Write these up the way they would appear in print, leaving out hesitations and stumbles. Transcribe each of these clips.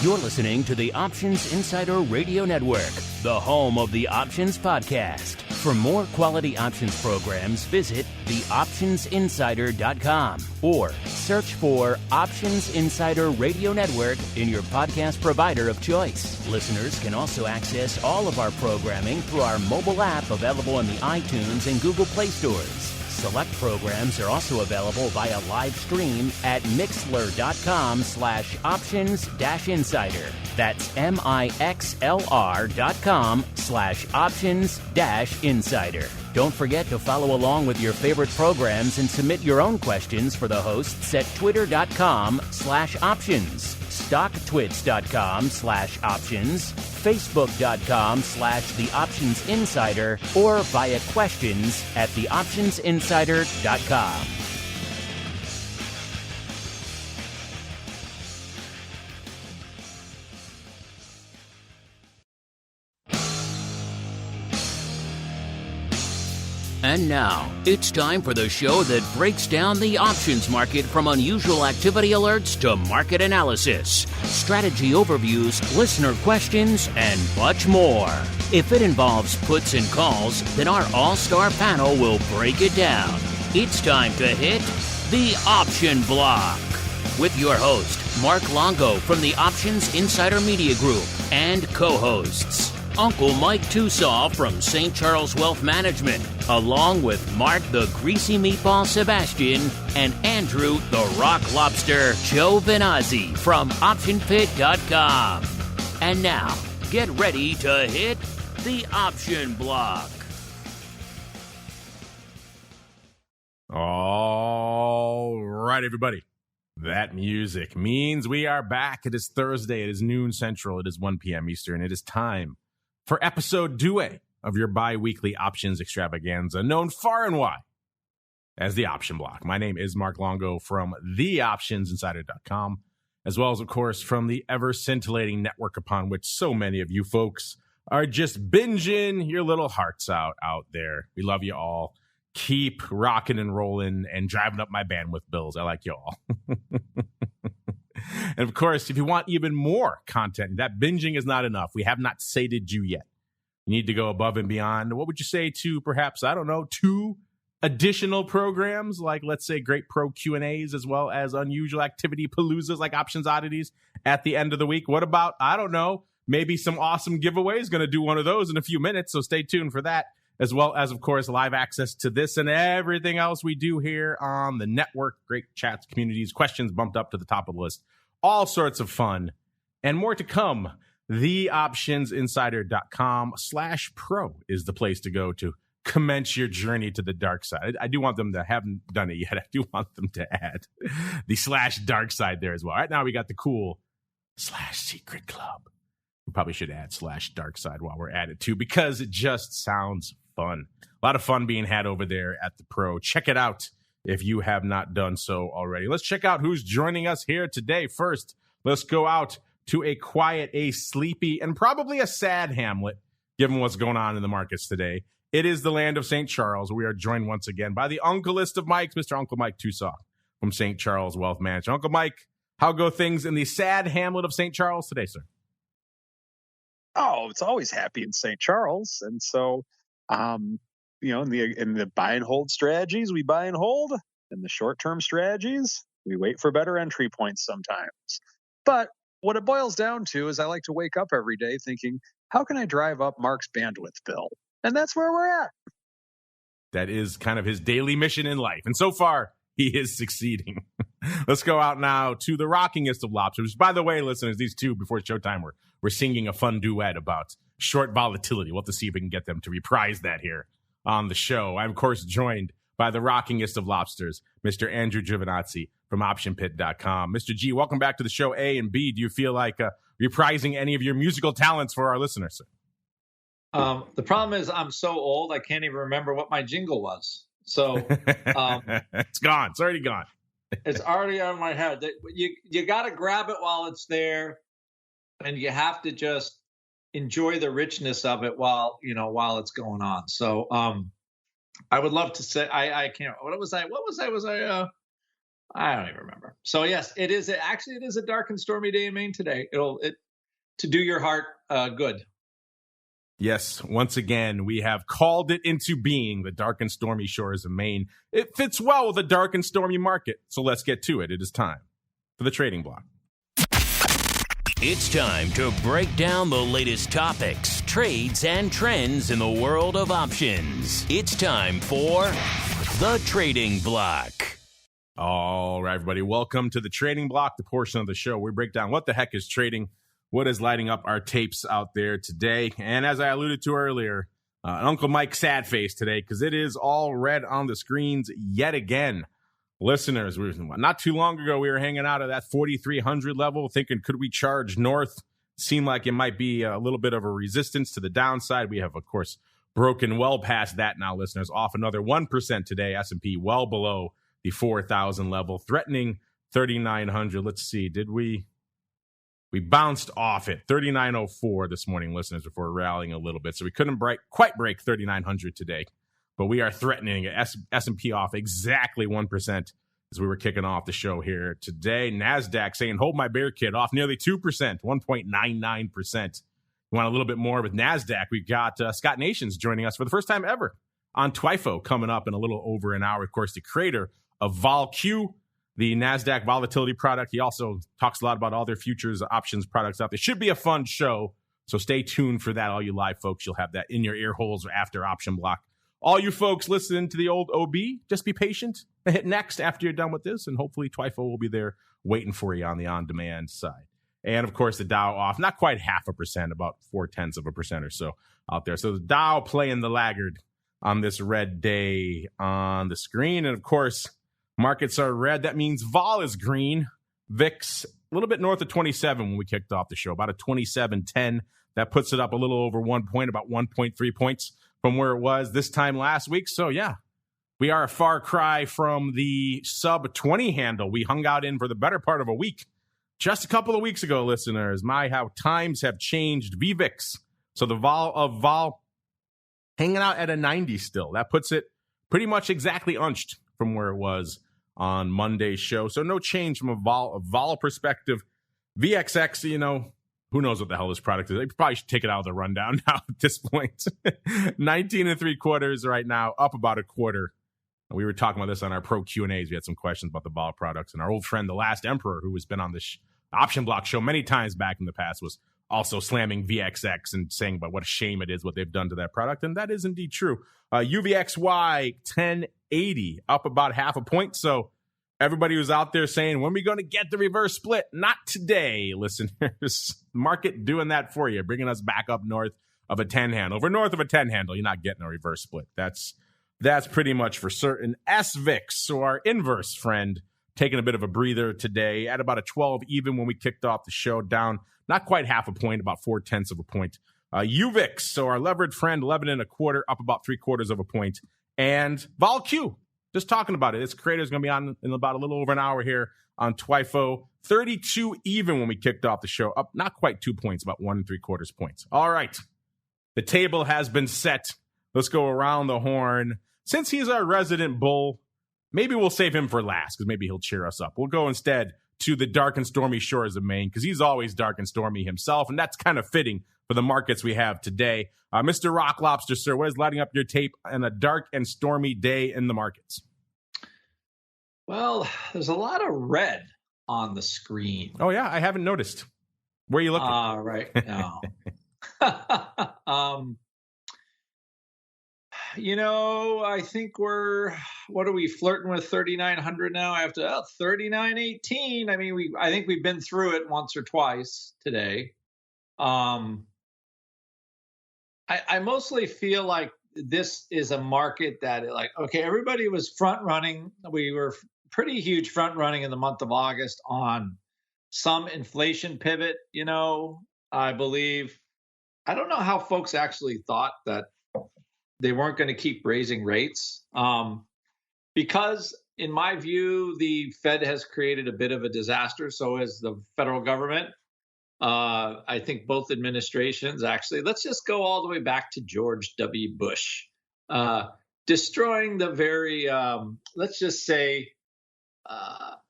You're listening to the Options Insider Radio Network, the home of the Options Podcast. For more quality options programs, visit theoptionsinsider.com or search for Options Insider Radio Network in your podcast provider of choice. Listeners can also access all of our programming through our mobile app available in the iTunes and Google Play stores. Select programs are also available via live stream at mixlr.com/options-insider. That's mixlr.com/options-insider. Don't forget to follow along with your favorite programs and submit your own questions for the hosts at twitter.com/options, stocktwits.com/options, facebook.com/theoptionsinsider, or via questions at theoptionsinsider.com. And now, it's time for the show that breaks down the options market from unusual activity alerts to market analysis, strategy overviews, listener questions, and much more. If it involves puts and calls, then our all-star panel will break it down. It's time to hit the Option Block with your host, Mark Longo from the Options Insider Media Group, and co-hosts, Uncle Mike TOSAW from St. Charles Wealth Management, along with Mark the Greasy Meatball Sebastian and Andrew the Rock Lobster GIOVINAZZI from OptionPit.com. And now, get ready to hit the Option Block. All right, everybody. That music means we are back. It is Thursday. It is noon Central. It is 1 p.m. Eastern. It is time for episode 2 of your bi-weekly options extravaganza, known far and wide as the Option Block. My name is Mark Longo from theoptionsinsider.com, as well as, of course, from the ever-scintillating network upon which so many of you folks are just binging your little hearts out there. We love you all. Keep rocking and rolling and driving up my bandwidth bills. I like you all. And of course, if you want even more content, that binging is not enough. We have not sated you yet. You need to go above and beyond. What would you say to perhaps, 2 additional programs, like let's say Great Pro Q&As, as well as unusual activity paloozas like Options Oddities at the end of the week? What about, maybe some awesome giveaways? Going to do one of those in a few minutes, so stay tuned for that. As well as, of course, live access to this and everything else we do here on the network. Great chats, communities, questions bumped up to the top of the list. All sorts of fun and more to come. TheOptionsInsider.com/pro is the place to go to commence your journey to the dark side. I do want them to, haven't done it yet, I do want them to add the /dark side there as well. Right now we got the cool /secret club. We probably should add /dark side while we're at it too, because it just sounds fun. A lot of fun being had over there at the Pro. Check it out if you have not done so already. Let's check out who's joining us here today. First, let's go out to a quiet, a sleepy, and probably a sad hamlet, given what's going on in the markets today. It is the land of St. Charles. We are joined once again by the uncleest of Mikes, Mr. Uncle Mike TOSAW from St. Charles Wealth Management. Uncle Mike, how go things in the sad hamlet of St. Charles today, sir? Oh, it's always happy in St. Charles. And so, in the buy and hold strategies, we buy and hold. In the short-term strategies, we wait for better entry points sometimes. But what it boils down to is I like to wake up every day thinking, how can I drive up Mark's bandwidth bill? And that's where we're at. That is kind of his daily mission in life. And so far, he is succeeding. Let's go out now to the rockingest of lobsters. By the way, listeners, these two before showtime we're singing a fun duet about short volatility. We'll have to see if we can get them to reprise that here on the show. I'm, of course, joined by the rockingest of lobsters, Mr. Andrew GIOVINAZZI from OptionPit.com. Mr. G, welcome back to the show. A and B, do you feel like reprising any of your musical talents for our listeners, sir? The problem is I'm so old I can't even remember what my jingle was. So it's gone. It's already gone. It's already on my head. You got to grab it while it's there, and you have to just enjoy the richness of it while it's going on. So I would love to say I can't. What was I? I don't even remember. So yes, it is a dark and stormy day in Maine today. To do your heart good. Yes, once again, we have called it into being, the dark and stormy shores of Maine. It fits well with a dark and stormy market. So let's get to it. It is time for the trading block. It's time to break down the latest topics, trades, and trends in the world of options. It's time for the trading block. All right, everybody, welcome to the trading block, the portion of the show where we break down what the heck is trading, what is lighting up our tapes out there today. And as I alluded to earlier, Uncle Mike sad face today because it is all red on the screens yet again. Listeners, not too long ago, we were hanging out at that 4,300 level thinking, could we charge north? Seemed like it might be a little bit of a resistance to the downside. We have, of course, broken well past that now, listeners, off another 1% today. S&P well below the 4,000 level, threatening 3,900. Let's see, we bounced off it, 3,904 this morning, listeners, before rallying a little bit. So we couldn't quite break 3,900 today, but we are threatening S&P off exactly 1% as we were kicking off the show here today. NASDAQ saying, hold my bear, kid, off nearly 2%, 1.99%. You want a little bit more with NASDAQ? We've got Scott Nations joining us for the first time ever on TWIFO coming up in a little over an hour. Of course, the creator of VolQ, the NASDAQ volatility product. He also talks a lot about all their futures options products out there. Should be a fun show, so stay tuned for that. All you live folks, you'll have that in your ear holes after option block. All you folks listening to the old OB, just be patient and hit next after you're done with this, and hopefully TWIFO will be there waiting for you on the on-demand side. And, of course, the Dow off, not quite 0.5%, about 0.4% or so out there. So the Dow playing the laggard on this red day on the screen. And, of course, markets are red. That means vol is green. VIX, a little bit north of 27 when we kicked off the show, about a 27.10. That puts it up a little over 1 point, about 1.3 points from where it was this time last week. So, yeah, we are a far cry from the sub-20 handle we hung out in for the better part of a week. Just a couple of weeks ago, listeners, how times have changed. VVIX, so the vol hanging out at a 90 still. That puts it pretty much exactly unched from where it was on Monday's show. So no change from a vol perspective. VXX, who knows what the hell this product is. They probably should take it out of the rundown now at this point. 19 3/4 right now, up about a quarter. We were talking about this on our pro Q&As. We had some questions about the vol products. And our old friend, the Last Emperor, who has been on this option block show many times back in the past, was also slamming VXX and saying about what a shame it is what they've done to that product. And that is indeed true. UVXY 1080 up about 0.5 point. So everybody was out there saying, when are we going to get the reverse split? Not today, listeners. Market doing that for you, bringing us back up north of a 10 handle. If we're north of a 10 handle, you're not getting a reverse split. That's pretty much for certain. SVIX, so our inverse friend, taking a bit of a breather today at about a 12 even when we kicked off the show, down not quite 0.5 point, about 0.4 point. UVIX, so our levered friend, 11 1/4, up about 3/4 point. And VolQ, just talking about it. Its creator is going to be on in about a little over an hour here on TWIFO. 32 even when we kicked off the show, up not quite 2 points, about 1 3/4 points. All right, the table has been set. Let's go around the horn. Since he's our resident bull, maybe we'll save him for last because maybe he'll cheer us up. We'll go instead to the dark and stormy shores of Maine because he's always dark and stormy himself, and that's kind of fitting for the markets we have today. Mr. Rock Lobster, sir, what is lighting up your tape on a dark and stormy day in the markets? Well, there's a lot of red on the screen. Oh, yeah, I haven't noticed. Where are you looking? Right now. I think what are we flirting with 3,900 now after 3,918? I think we've been through it once or twice today. I mostly feel like this is a market that everybody was front running. We were pretty huge front running in the month of August on some inflation pivot, I believe. I don't know how folks actually thought that they weren't going to keep raising rates because, in my view, the Fed has created a bit of a disaster. So has the federal government. I think both administrations, actually, let's just go all the way back to George W. Bush, destroying the very, let's just say,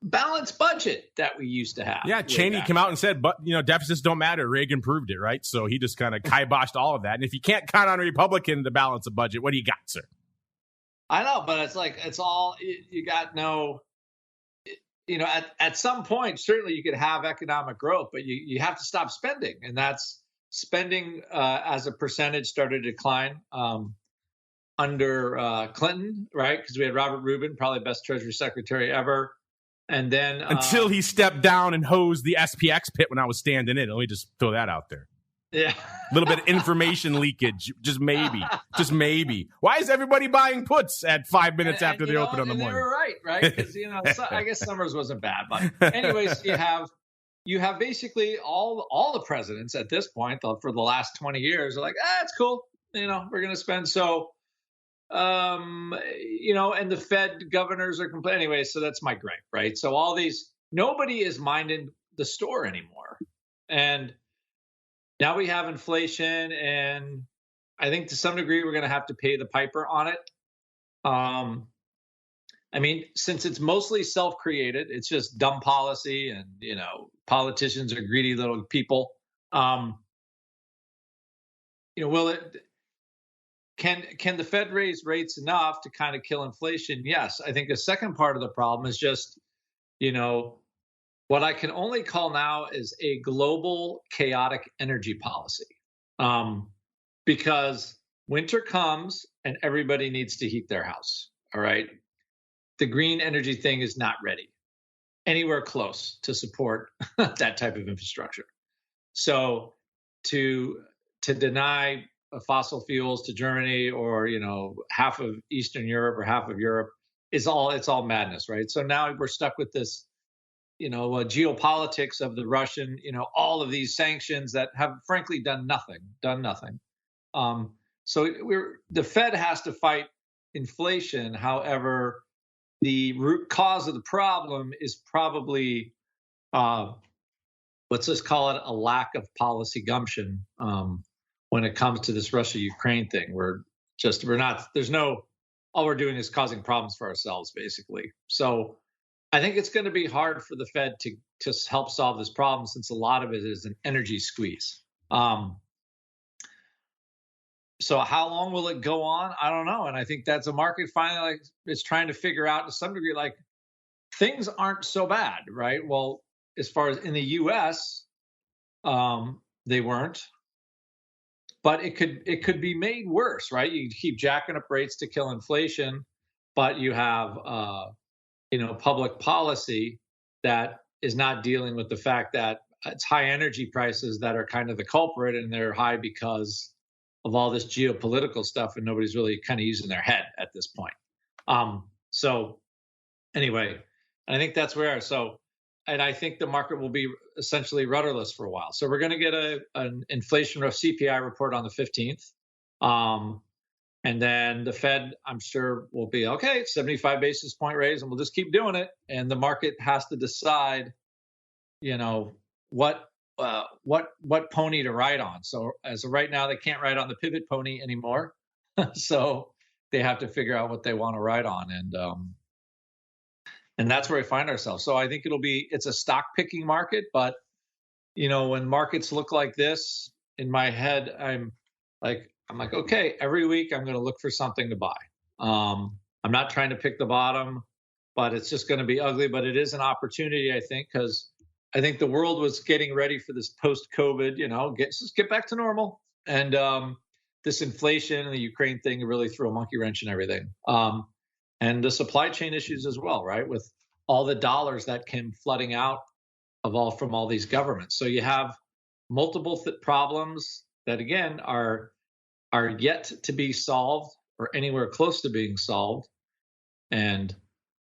balanced budget that we used to have. Yeah, Cheney came out and said, but deficits don't matter. Reagan proved it, right? So he just kind of kiboshed all of that. And if you can't count on a Republican to balance a budget, what do you got, sir? I know, but it's like you got no. At some point, certainly you could have economic growth, but you have to stop spending, and that's spending as a percentage started to decline under Clinton, right? Because we had Robert Rubin, probably best Treasury Secretary ever. And then until he stepped down and hosed the SPX pit when I was standing in. Let me just throw that out there. Yeah. A little bit of information leakage. Just maybe. Just maybe. Why is everybody buying puts at 5 minutes after they open on the morning? They were right? Because, I guess Summers wasn't bad. But anyways, you have basically all the presidents at this point for the last 20 years are like, it's cool. We're going to spend. So, and the Fed governors are complaining. Anyway, so that's my gripe, right? So nobody is minding the store anymore. And now we have inflation, and I think to some degree we're going to have to pay the piper on it. Since it's mostly self-created, it's just dumb policy, and politicians are greedy little people. Will it? Can the Fed raise rates enough to kind of kill inflation? Yes. I think a second part of the problem is just, what I can only call now is a global chaotic energy policy. Because winter comes and everybody needs to heat their house. All right. The green energy thing is not ready anywhere close to support that type of infrastructure. So to deny fossil fuels to Germany or, half of Eastern Europe or half of Europe it's all madness, right? So now we're stuck with this, geopolitics of the Russian, all of these sanctions that have frankly done nothing. So the Fed has to fight inflation. However, the root cause of the problem is probably, let's just call it a lack of policy gumption when it comes to this Russia-Ukraine thing. All we're doing is causing problems for ourselves, basically. So I think it's going to be hard for the Fed to help solve this problem since a lot of it is an energy squeeze. So how long will it go on? I don't know. And I think that's a market finally is trying to figure out to some degree, things aren't so bad, right? Well, as far as in the U.S., they weren't. But it could be made worse, right? You keep jacking up rates to kill inflation, but you have public policy that is not dealing with the fact that it's high energy prices that are kind of the culprit, and they're high because of all this geopolitical stuff, and nobody's really kind of using their head at this point. So anyway, I think that's where. And I think the market will be essentially rudderless for a while. So we're going to get an inflation CPI report on the 15th. And then the Fed, I'm sure, will be, 75 basis point raise, and we'll just keep doing it. And the market has to decide, what pony to ride on. So as of right now, they can't ride on the pivot pony anymore. So they have to figure out what they want to ride on. And that's where we find ourselves. So I think it's a stock picking market, but when markets look like this, in my head, I'm like, okay, every week I'm going to look for something to buy. I'm not trying to pick the bottom, but it's just going to be ugly. But it is an opportunity, I think, because I think the world was getting ready for this post-COVID, get back to normal. And this inflation and the Ukraine thing really threw a monkey wrench in everything. And the supply chain issues as well, right? With all the dollars that came flooding out from all these governments. So you have multiple problems that, again, are yet to be solved or anywhere close to being solved. And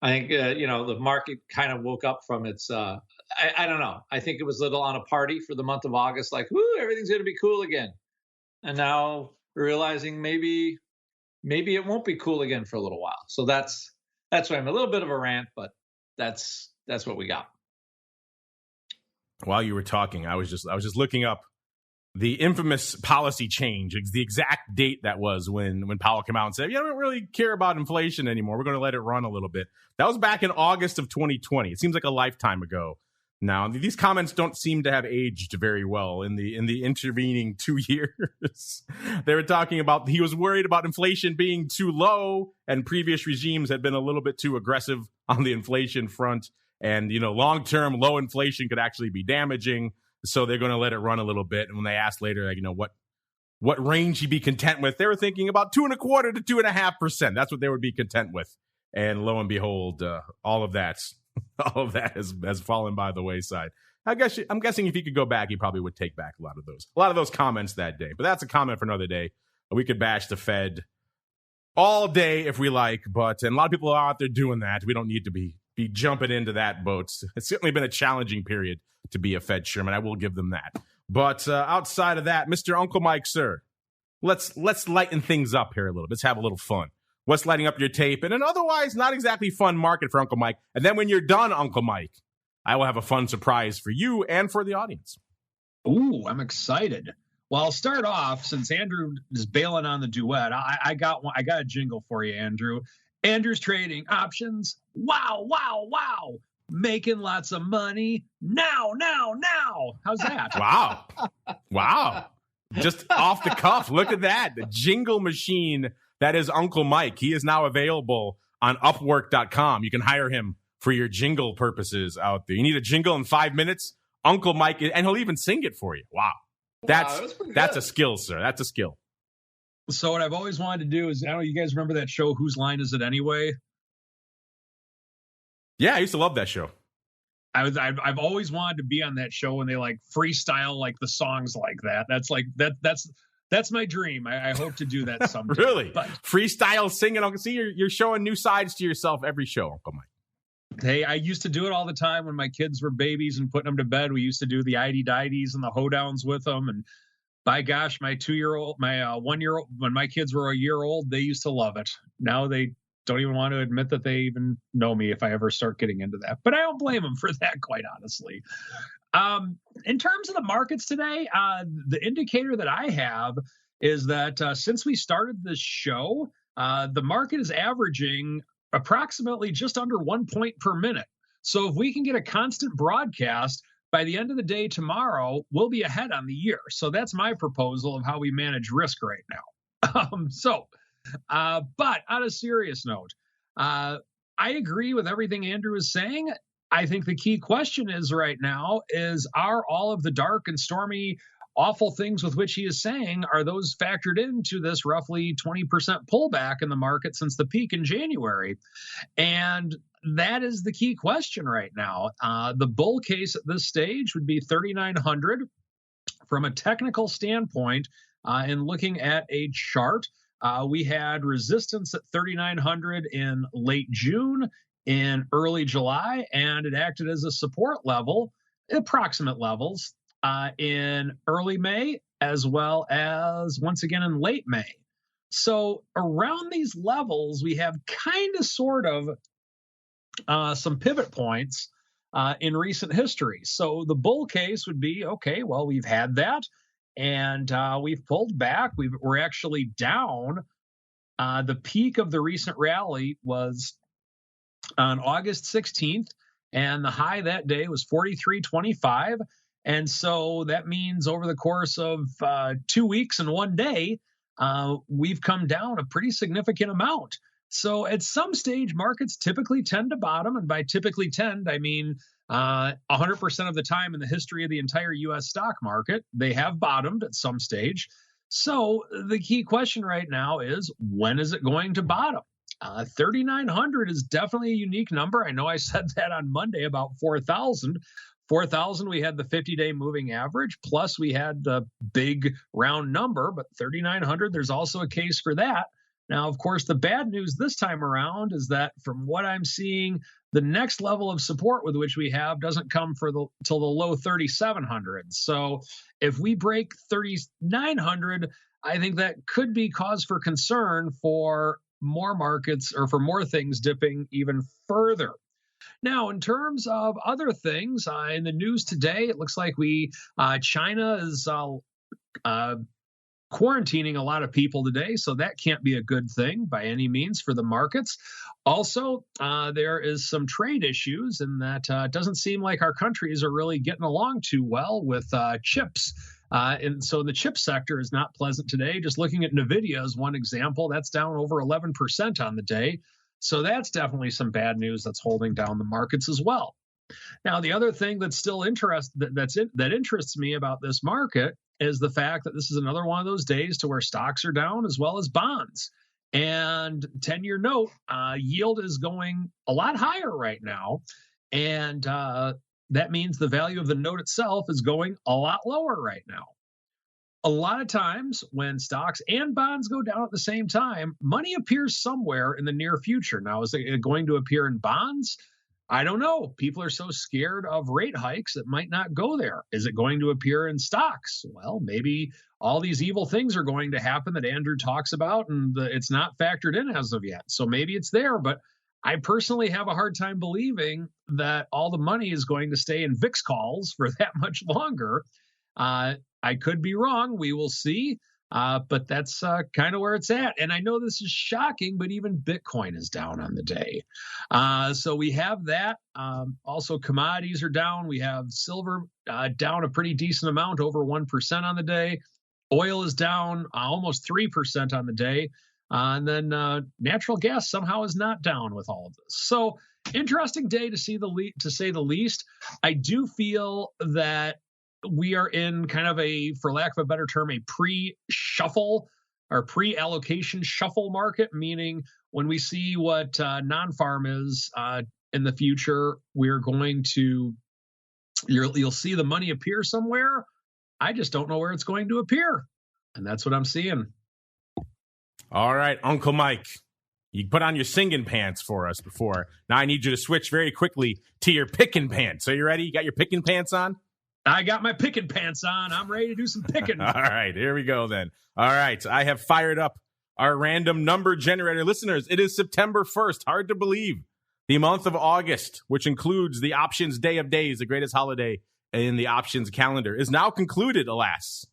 I think, the market kind of woke up from its, I don't know. I think it was a little on a party for the month of August, like, whoo, everything's going to be cool again. And now we're realizing maybe it won't be cool again for a little while. So that's why I'm a little bit of a rant, but that's what we got. While you were talking, I was just looking up the infamous policy change. It's the exact date that was when Powell came out and said, "Yeah, we don't really care about inflation anymore. We're going to let it run a little bit." That was back in August of 2020. It seems like a lifetime ago. Now, these comments don't seem to have aged very well in the intervening 2 years. They were talking about he was worried about inflation being too low, and previous regimes had been a little bit too aggressive on the inflation front. And, long-term low inflation could actually be damaging. So they're going to let it run a little bit. And when they asked later, what range he'd be content with, they were thinking about 2.25% to 2.5%. That's what they would be content with. And lo and behold, all of that has fallen by the wayside. I'm guessing if he could go back, he probably would take back a lot of those comments that day. But that's a comment for another day. We could bash the Fed all day if we like, and a lot of people are out there doing that. We don't need to be jumping into that boat. It's certainly been a challenging period to be a Fed chairman. I will give them that. But outside of that, Mr. Uncle Mike, sir, let's lighten things up here a little bit. Let's have a little fun. What's lighting up your tape in an otherwise not exactly fun market for Uncle Mike? And then when you're done, Uncle Mike, I will have a fun surprise for you and for the audience. Ooh, I'm excited. Well, I'll start off, since Andrew is bailing on the duet. I got a jingle for you, Andrew. Andrew's trading options. Wow, wow, wow. Making lots of money now. How's that? Wow. Just off the cuff. Look at that. The jingle machine. That is Uncle Mike. He is now available on Upwork.com. You can hire him for your jingle purposes out there. You need a jingle in 5 minutes? Uncle Mike, and he'll even sing it for you. Wow. That's a skill, sir. That's a skill. So what I've always wanted to do is, I don't know, you guys remember that show, Whose Line Is It Anyway? Yeah, I used to love that show. I've always wanted to be on that show when they freestyle the songs like that. That's my dream. I hope to do that someday. Really? But freestyle singing. I can see you're showing new sides to yourself every show, Uncle Mike. Hey, I used to do it all the time when my kids were babies and putting them to bed. We used to do the idie-didies and the hoedowns with them. And by gosh, my 1-year-old, when my kids were a year old, they used to love it. Now they don't even want to admit that they even know me if I ever start getting into that. But I don't blame them for that, quite honestly. In terms of the markets today, the indicator that I have is that since we started this show, the market is averaging approximately just under 1 point per minute. So if we can get a constant broadcast, by the end of the day tomorrow, we'll be ahead on the year. So that's my proposal of how we manage risk right now. But on a serious note, I agree with everything Andrew is saying. I think the key question is right now is, are all of the dark and stormy, awful things with which he is saying, are those factored into this roughly 20% pullback in the market since the peak in January? And that is the key question right now. The bull case at this stage would be 3,900. From a technical standpoint, in looking at a chart, we had resistance at 3,900 in late June, in early July, and it acted as a support level, approximate levels, in early May, as well as once again in late May. So around these levels, we have kind of sort of some pivot points in recent history. So the bull case would be, okay, well, we've had that, and we've pulled back. We're actually down. The peak of the recent rally was on August 16th, and the high that day was 43.25. And so that means over the course of 2 weeks and 1 day, we've come down a pretty significant amount. So at some stage, markets typically tend to bottom. And by typically tend, I mean 100% of the time in the history of the entire U.S. stock market, they have bottomed at some stage. So the key question right now is, when is it going to bottom? 3,900 is definitely a unique number. I know I said that on Monday about 4,000. 4,000, we had the 50-day moving average, plus we had the big round number, but 3,900, there's also a case for that. Now, of course, the bad news this time around is that from what I'm seeing, the next level of support with which we have doesn't come till the low 3,700. So if we break 3,900, I think that could be cause for concern for more markets, or for more things dipping even further. Now, in terms of other things in the news today, it looks like China is quarantining a lot of people today, so that can't be a good thing by any means for the markets. Also, there is some trade issues, and that it doesn't seem like our countries are really getting along too well with chips. And so the chip sector is not pleasant today. Just looking at NVDA as one example, that's down over 11% on the day. So that's definitely some bad news that's holding down the markets as well. Now, the other thing that's still that interests me about this market is the fact that this is another one of those days to where stocks are down as well as bonds. And 10-year note yield is going a lot higher right now. And that means the value of the note itself is going a lot lower right now. A lot of times when stocks and bonds go down at the same time, money appears somewhere in the near future. Now, is it going to appear in bonds? I don't know. People are so scared of rate hikes, it might not go there. Is it going to appear in stocks? Well, maybe all these evil things are going to happen that Andrew talks about, and it's not factored in as of yet. So maybe it's there, but I personally have a hard time believing that all the money is going to stay in VIX calls for that much longer. I could be wrong. We will see. But that's kind of where it's at. And I know this is shocking, but even Bitcoin is down on the day. So we have that. Also, commodities are down. We have silver down a pretty decent amount, over 1% on the day. Oil is down almost 3% on the day. And then natural gas somehow is not down with all of this. So interesting day to say the least. I do feel that we are in kind of a, for lack of a better term, a pre-shuffle or pre-allocation shuffle market, meaning when we see what non-farm is in the future, we're going to, you'll see the money appear somewhere. I just don't know where it's going to appear. And that's what I'm seeing. All right, Uncle Mike, you put on your singing pants for us before. Now I need you to switch very quickly to your picking pants. Are you ready? You got your picking pants on? I got my picking pants on. I'm ready to do some picking. All right, here we go then. All right, I have fired up our random number generator. Listeners, it is September 1st. Hard to believe. The month of August, which includes the options day of days, the greatest holiday in the options calendar, is now concluded, alas.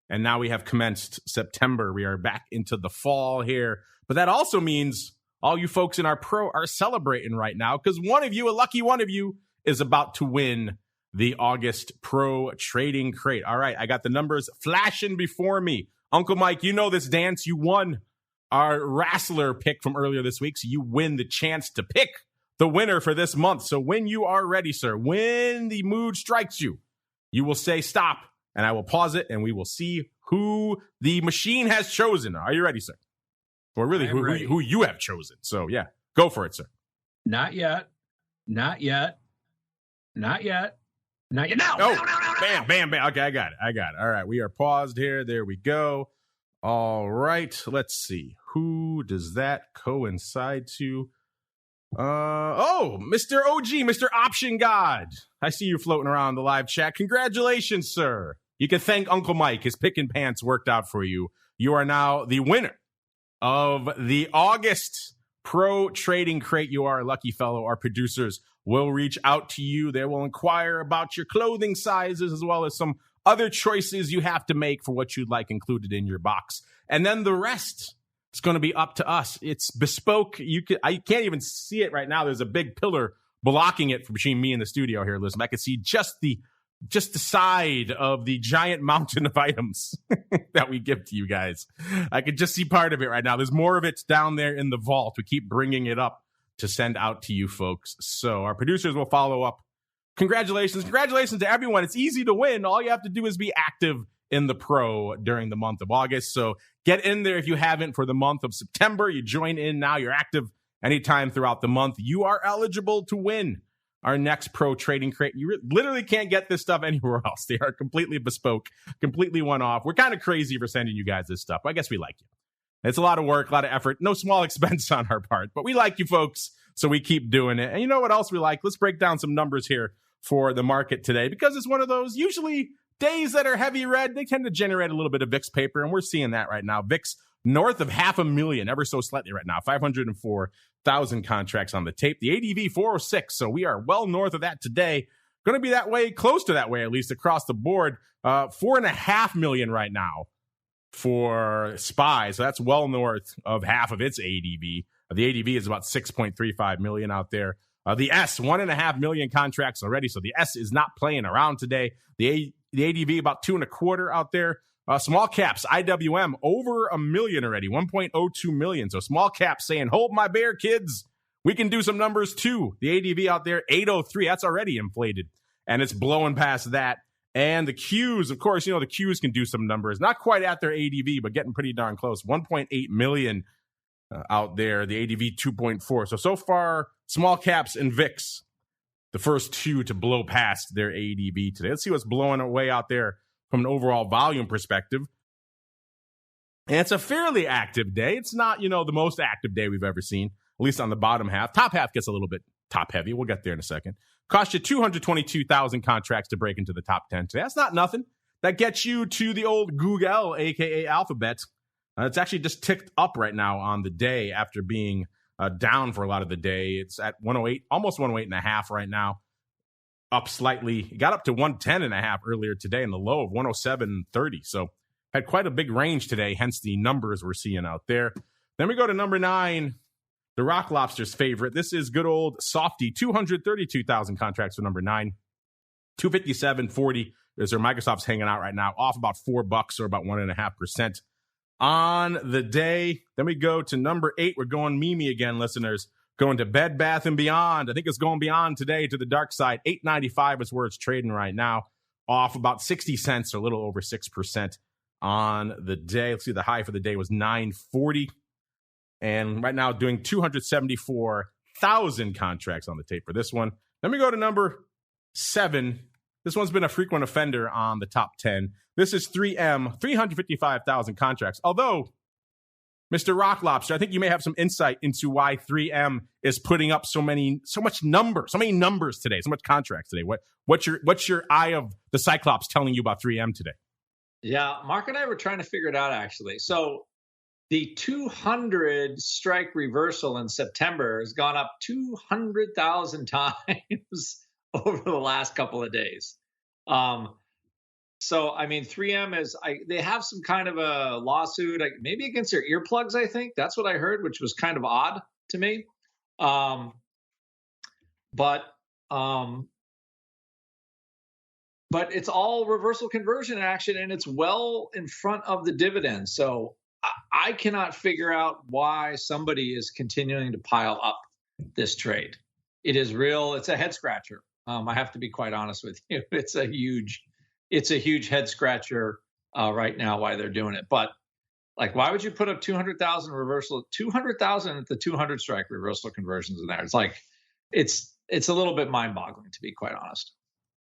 And now we have commenced September. We are back into the fall here. But that also means all you folks in our pro are celebrating right now because one of you, a lucky one of you, is about to win the August Pro Trading Crate. All right, I got the numbers flashing before me. Uncle Mike, you know this dance. You won our Wrestler pick from earlier this week, so you win the chance to pick the winner for this month. So when you are ready, sir, when the mood strikes you, you will say stop, and I will pause it, and we will see who the machine has chosen. Are you ready, sir? Or really, who you have chosen. So, yeah, go for it, sir. Not yet. Not yet. Not yet. Not yet. No, oh, no. Bam, bam, bam. Okay, I got it. All right, we are paused here. There we go. All right, let's see. Who does that coincide to? Mr. OG, Mr. Option God. I see you floating around the live chat. Congratulations, sir. You can thank Uncle Mike. His picking pants worked out for you. You are now the winner of the August Pro Trading Crate. You are a lucky fellow. Our producers will reach out to you. They will inquire about your clothing sizes as well as some other choices you have to make for what you'd like included in your box. And then the rest is going to be up to us. It's bespoke. I can't even see it right now. There's a big pillar blocking it between me and the studio here. Listen, I can see just the side of the giant mountain of items that we give to you guys. I could just see part of it right now. There's more of it down there in the vault. We keep bringing it up to send out to you folks. So our producers will follow up. Congratulations to everyone. It's easy to win. All you have to do is be active in the pro during the month of August. So get in there if you haven't for the month of September. You join in now. You're active anytime throughout the month. You are eligible to win our next Pro Trading Crate. You literally can't get this stuff anywhere else. They are completely bespoke, completely one-off. We're kind of crazy for sending you guys this stuff. I guess we like you. It's a lot of work, a lot of effort, no small expense on our part, but we like you folks, so we keep doing it. And you know what else we like? Let's break down some numbers here for the market today, because it's one of those usually days that are heavy red. They tend to generate a little bit of VIX paper, and we're seeing that right now. VIX north of 500,000, ever so slightly right now, 504,000 contracts on the tape. The ADV 406, so we are well north of that today. Going to be that way, close to that way, at least across the board. 4.5 million right now for SPY. So that's well north of half of its ADV. The ADV is about 6.35 million out there. The S, 1.5 million contracts already. So the S is not playing around today. The ADV about 2.25 out there. Small caps, IWM, over 1 million already, 1.02 million. So small caps saying, hold my bear, kids. We can do some numbers too. The ADV out there, 803. That's already inflated. And it's blowing past that. And the Qs, of course, the Qs can do some numbers. Not quite at their ADV, but getting pretty darn close. 1.8 million out there. The ADV, 2.4. So far, small caps and VIX, the first two to blow past their ADV today. Let's see what's blowing away out there from an overall volume perspective. And it's a fairly active day. It's not, the most active day we've ever seen, at least on the bottom half. Top half gets a little bit top heavy. We'll get there in a second. Cost you 222,000 contracts to break into the top 10 today. That's not nothing. That gets you to the old Google, a.k.a. Alphabet. It's actually just ticked up right now on the day after being down for a lot of the day. It's at 108, almost 108.5 right now. Up slightly. It got up to 110.5 earlier today in the low of 107.30. So had quite a big range today, hence the numbers we're seeing out there. Then we go to number 9, the Rock Lobster's favorite. This is good old Softy, 232,000 contracts for number 9. 257.40 is where Microsoft's hanging out right now, off about $4 or about 1.5% on the day. Then we go to number 8. We're going Mimi again, listeners. Going to Bed Bath & Beyond. I think it's going beyond today to the dark side. $8.95 is where it's trading right now, off about 60 cents or a little over 6% on the day. Let's see, the high for the day was $9.40. And right now doing 274,000 contracts on the tape for this one. Then we go to number 7. This one's been a frequent offender on the top 10. This is 3M, 355,000 contracts. Although, Mr. Rock Lobster, I think you may have some insight into why 3M is putting up so many numbers today, so much contracts today. What's your eye of the Cyclops telling you about 3M today? Yeah, Mark and I were trying to figure it out, actually. So the 200 strike reversal in September has gone up 200,000 times over the last couple of days. So, I mean, 3M they have some kind of a lawsuit, maybe against their earplugs, I think. That's what I heard, which was kind of odd to me. But it's all reversal conversion action, and it's well in front of the dividend. So I cannot figure out why somebody is continuing to pile up this trade. It is real. It's a head scratcher. I have to be quite honest with you. It's a huge head scratcher right now why they're doing it. But why would you put up 200,000 at the 200 strike reversal conversions in there? It's it's a little bit mind boggling, to be quite honest.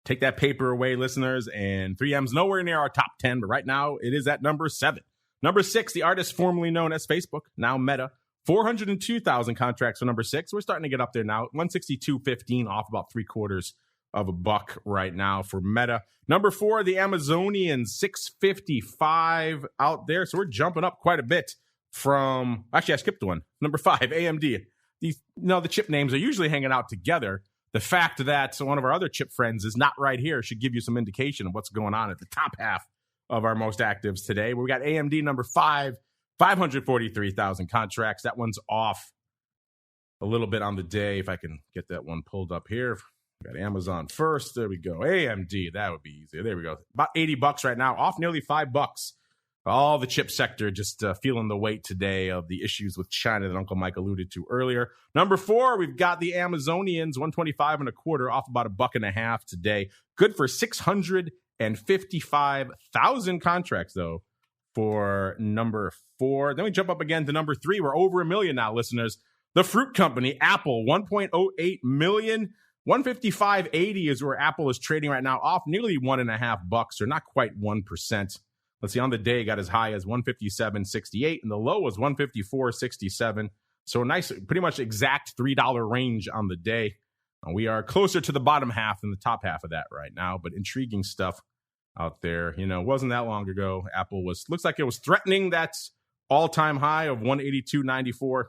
Take that paper away, listeners, and 3M's nowhere near our top 10, but right now it is at number 7. Number 6, the artist formerly known as Facebook, now Meta, 402,000 contracts for number 6. We're starting to get up there now. 162.15, off about $0.0075 right now for Meta. Number 4, the Amazonian, 655 out there. So we're jumping up quite a bit from, actually I skipped one. Number 5, AMD. These, the chip names are usually hanging out together. The fact that one of our other chip friends is not right here should give you some indication of what's going on at the top half of our most actives today. We got AMD number 5, 543,000 contracts. That one's off a little bit on the day. If I can get that one pulled up here. We got Amazon first. There we go. AMD, that would be easier. There we go. About $80 right now, off nearly $5. All the chip sector just feeling the weight today of the issues with China that Uncle Mike alluded to earlier. Number 4, we've got the Amazonians, 125.25, off about $1.50 today. Good for 655,000 contracts, though, for number 4. Then we jump up again to number 3. We're over 1 million now, listeners. The fruit company, Apple, 1.08 million. 155.80 is where Apple is trading right now, off nearly $1.50, or not quite 1%. Let's see, on the day, it got as high as 157.68, and the low was 154.67. So a nice, pretty much exact $3 range on the day. We are closer to the bottom half than the top half of that right now, but intriguing stuff out there. Wasn't that long ago. Apple looks like it was threatening that all-time high of 182.94.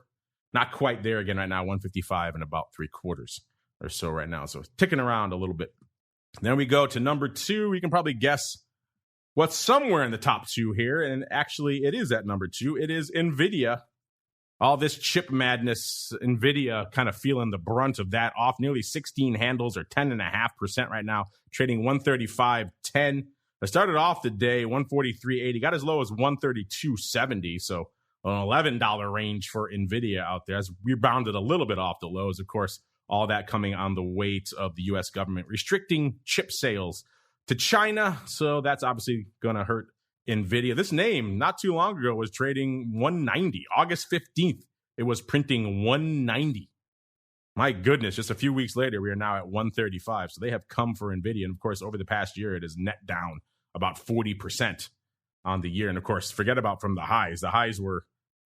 Not quite there again right now, 155 and about 3/4 or so right now. So ticking around a little bit Then we go to number 2. We can probably guess what's somewhere in the top 2 here. And actually, it is at number 2. It is NVIDIA. All this chip madness, NVIDIA kind of feeling the brunt of that off nearly 16 handles or 10.5% right now, trading 135.10. I started off the day 143.80, got as low as 132.70. So an $11 range for NVIDIA out there. As we rebounded a little bit off the lows, of course, all that coming on the weight of the U.S. government restricting chip sales to China. So that's obviously going to hurt NVIDIA. This name, not too long ago, was trading 190. August 15th, it was printing 190. My goodness, just a few weeks later, we are now at 135. So they have come for NVIDIA. And of course, over the past year, it is net down about 40% on the year. And of course, forget about from the highs. The highs were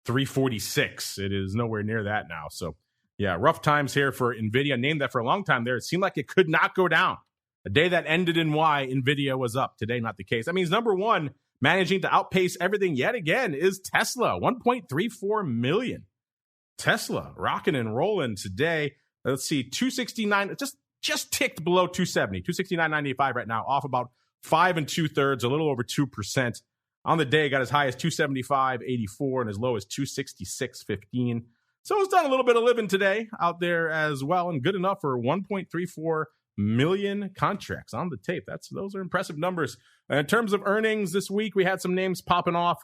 346. It is nowhere near that now. So yeah, rough times here for NVIDIA. Named that for a long time there. It seemed like it could not go down. A day that ended in Y, NVIDIA was up. Today, not the case. That means number 1, managing to outpace everything yet again, is Tesla. 1.34 million. Tesla rocking and rolling today. Let's see, 269, just ticked below 270. 269.95 right now, off about 5 2/3, a little over 2%. On the day, got as high as 275.84 and as low as 266.15. So it's done a little bit of living today out there as well, and good enough for 1.34 million contracts on the tape. Those are impressive numbers. In terms of earnings this week, we had some names popping off.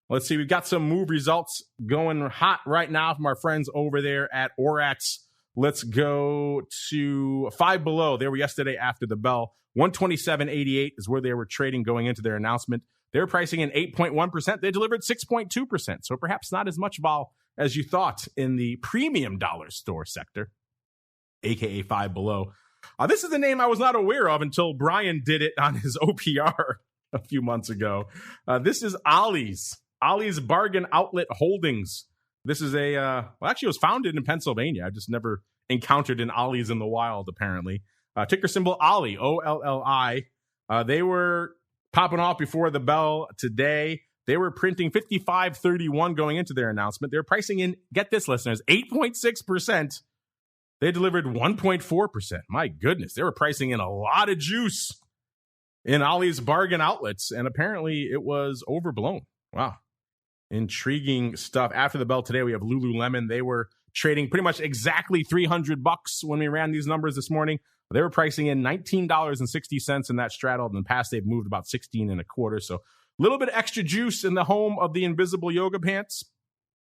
Let's see, we've got some move results going hot right now from our friends over there at Orax. Let's go to Five Below. They were yesterday after the bell. 127.88 is where they were trading going into their announcement. They're pricing in 8.1%. They delivered 6.2%. So perhaps not as much vol as you thought in the premium dollar store sector, aka Five Below. This is a name I was not aware of until Brian did it on his OPR a few months ago. This is Ollie's Bargain Outlet Holdings. This is actually it was founded in Pennsylvania. I just never encountered an Ollie's in the wild, apparently. Ticker symbol OLLI, OLLI. They were popping off before the bell today. They were printing 55.31 going into their announcement. They're pricing in, get this, listeners, 8.6%. They delivered 1.4%. My goodness, they were pricing in a lot of juice in Ollie's Bargain Outlets, and apparently it was overblown. Wow. Intriguing stuff. After the bell today, we have Lululemon. They were trading pretty much exactly $300 when we ran these numbers this morning. They were pricing in $19.60 in that straddle. In the past, they've moved about 16.25. So a little bit of extra juice in the home of the invisible yoga pants.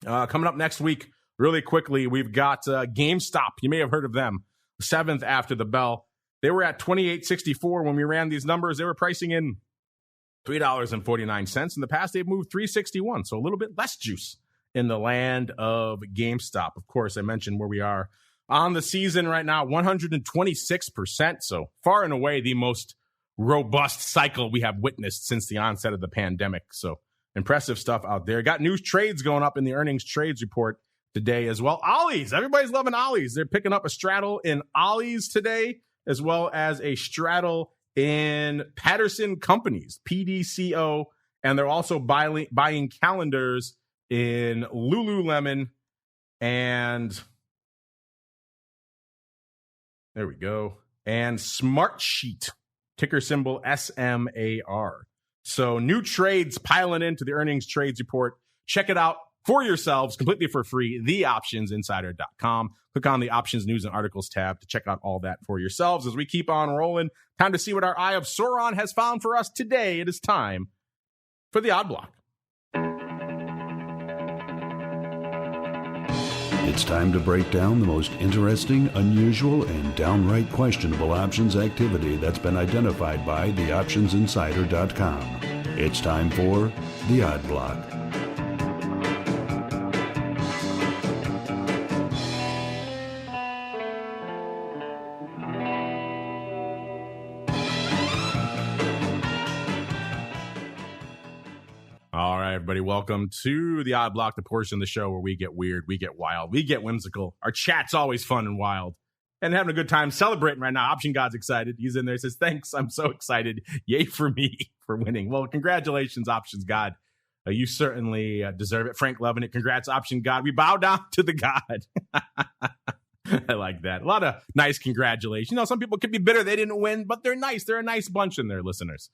Coming up next week, really quickly, we've got GameStop. You may have heard of them. 7th after the bell. They were at $28.64 when we ran these numbers. They were pricing in $3.49. In the past, they've moved $3.61. So a little bit less juice in the land of GameStop. Of course, I mentioned where we are on the season right now, 126%. So far and away, the most robust cycle we have witnessed since the onset of the pandemic. So impressive stuff out there. Got news trades going up in the earnings trades report today as well. Ollie's. Everybody's loving Ollie's. They're picking up a straddle in Ollie's today, as well as a straddle in Patterson Companies, PDCO. And they're also buying calendars in Lululemon and there we go. And Smartsheet, ticker symbol SMAR. So new trades piling into the earnings trades report. Check it out for yourselves completely for free, theoptionsinsider.com. Click on the options news and articles tab to check out all that for yourselves as we keep on rolling. Time to see what our Eye of Sauron has found for us today. It is time for the Odd Block. It's time to break down the most interesting, unusual, and downright questionable options activity that's been identified by theoptionsinsider.com. It's time for the Odd Block. All right, everybody, welcome to the Odd Block, the portion of the show where we get weird, we get wild, we get whimsical. Our chat's always fun and wild. And having a good time celebrating right now. Option God's excited. He's in there, says, thanks, I'm so excited. Yay for me for winning. Well, congratulations, Options God. You certainly deserve it. Frank loving it. Congrats, Option God. We bow down to the God. I like that. A lot of nice congratulations. You know, some people could be bitter they didn't win, but they're nice. They're a nice bunch in their listeners.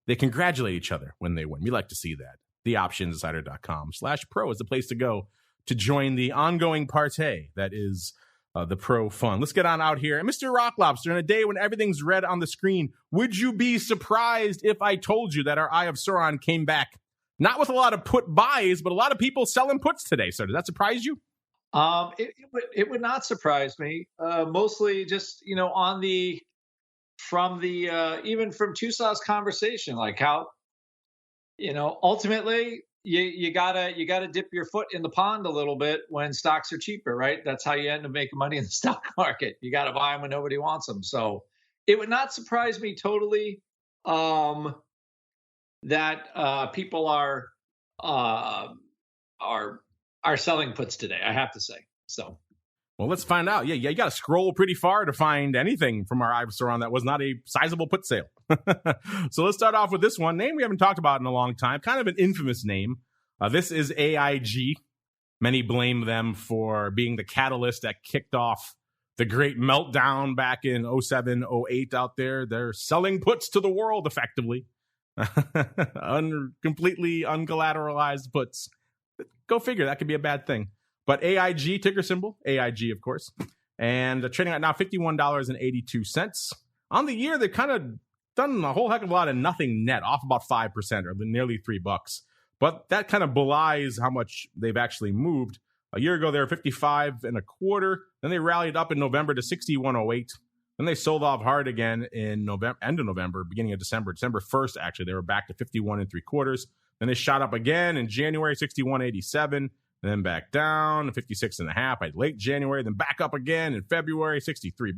They congratulate each other when they win. We like to see that. TheOptionsInsider.com/pro is the place to go to join the ongoing party that is the pro fun. Let's get on out here. And Mr. Rock Lobster, in a day when everything's red on the screen, would you be surprised if I told you that our Eye of Sauron came back? Not with a lot of put buys, but a lot of people selling puts today. So did that surprise you? It would not surprise me. Mostly just, on the even from TOSAW's conversation, like how, ultimately you gotta dip your foot in the pond a little bit when stocks are cheaper, right? That's how you end up making money in the stock market. You gotta buy them when nobody wants them. So it would not surprise me totally that people are selling puts today, I have to say. So, well, let's find out. Yeah, you got to scroll pretty far to find anything from our Eye of Sauron that was not a sizable put sale. So let's start off with this one name we haven't talked about in a long time. Kind of an infamous name. This is AIG. Many blame them for being the catalyst that kicked off the great meltdown back in 07, 08 out there. They're selling puts to the world effectively. Completely uncollateralized puts. Go figure, that could be a bad thing. But AIG, ticker symbol, AIG, of course. And trading right now, $51.82. On the year, they've kind of done a whole heck of a lot of nothing net, off about 5% or nearly $3. But that kind of belies how much they've actually moved. A year ago, they were 55.25. Then they rallied up in November to 61.08. Then they sold off hard again in November, end of November, beginning of December. December 1st, actually, they were back to 51.75. Then they shot up again in January, 61.87. Then back down to 56.5 by late January. Then back up again in February, $63.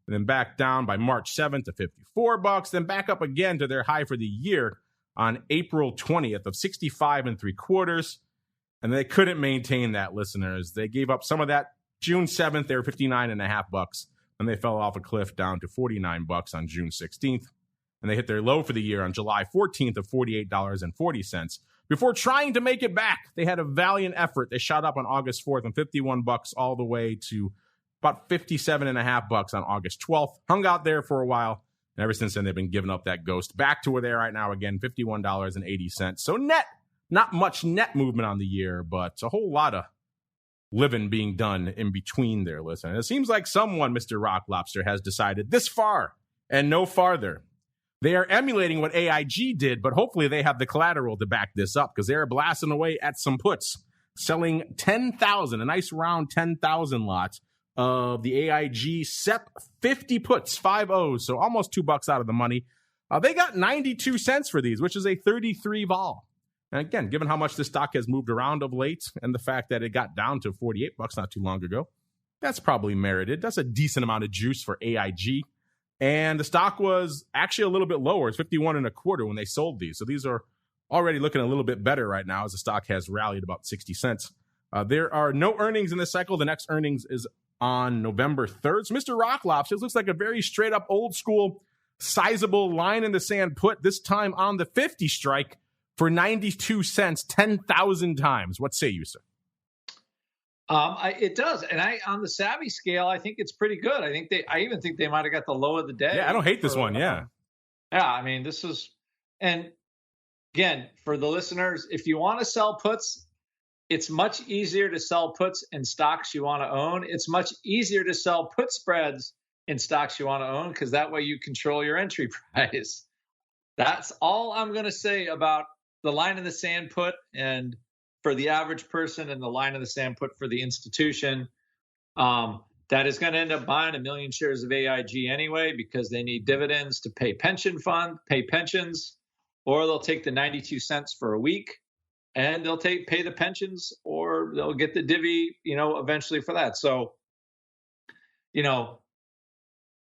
And then back down by March 7th to $54. Then back up again to their high for the year on April 20th of 65.75. And they couldn't maintain that, listeners. They gave up some of that. June 7th, they were $59.50. And they fell off a cliff down to $49 on June 16th. And they hit their low for the year on July 14th of $48.40. Before trying to make it back, they had a valiant effort. They shot up on August 4th from $51 all the way to about $57.50 on August 12th. Hung out there for a while. And ever since then, they've been giving up that ghost. Back to where they are right now again, $51.80. So net, not much net movement on the year, but a whole lot of living being done in between there, listen. It seems like someone, Mr. Rock Lobster, has decided this far and no farther. They are emulating what AIG did, but hopefully they have the collateral to back this up because they're blasting away at some puts, selling 10,000, a nice round 10,000 lot of the AIG SEP 50 puts, 5-0, so almost $2 out of the money. They got 92 cents for these, which is a 33 vol. And again, given how much the stock has moved around of late and the fact that it got down to $48 not too long ago, that's probably merited. That's a decent amount of juice for AIG. And the stock was actually a little bit lower. It's 51.25 when they sold these. So these are already looking a little bit better right now as the stock has rallied about 60 cents. There are no earnings in this cycle. The next earnings is on November 3rd. So Mr. Rock Lobster looks like a very straight up old school, sizable line in the sand put, this time on the 50 strike for 92 cents, 10,000 times. What say you, sir? It does, and on the savvy scale, I think it's pretty good. I even think they might have got the low of the day. Yeah, I don't hate this one. Yeah, I mean, this is, and again, for the listeners, if you want to sell puts, it's much easier to sell puts in stocks you want to own. It's much easier to sell put spreads in stocks you want to own because that way you control your entry price. That's all I'm going to say about the line in the sand put and for the average person and the line in the sand put for the institution. That is going to end up buying 1 million shares of AIG anyway because they need dividends to pay pensions, or they'll take the 92 cents for a week and they'll pay the pensions, or they'll get the divvy, eventually for that. So,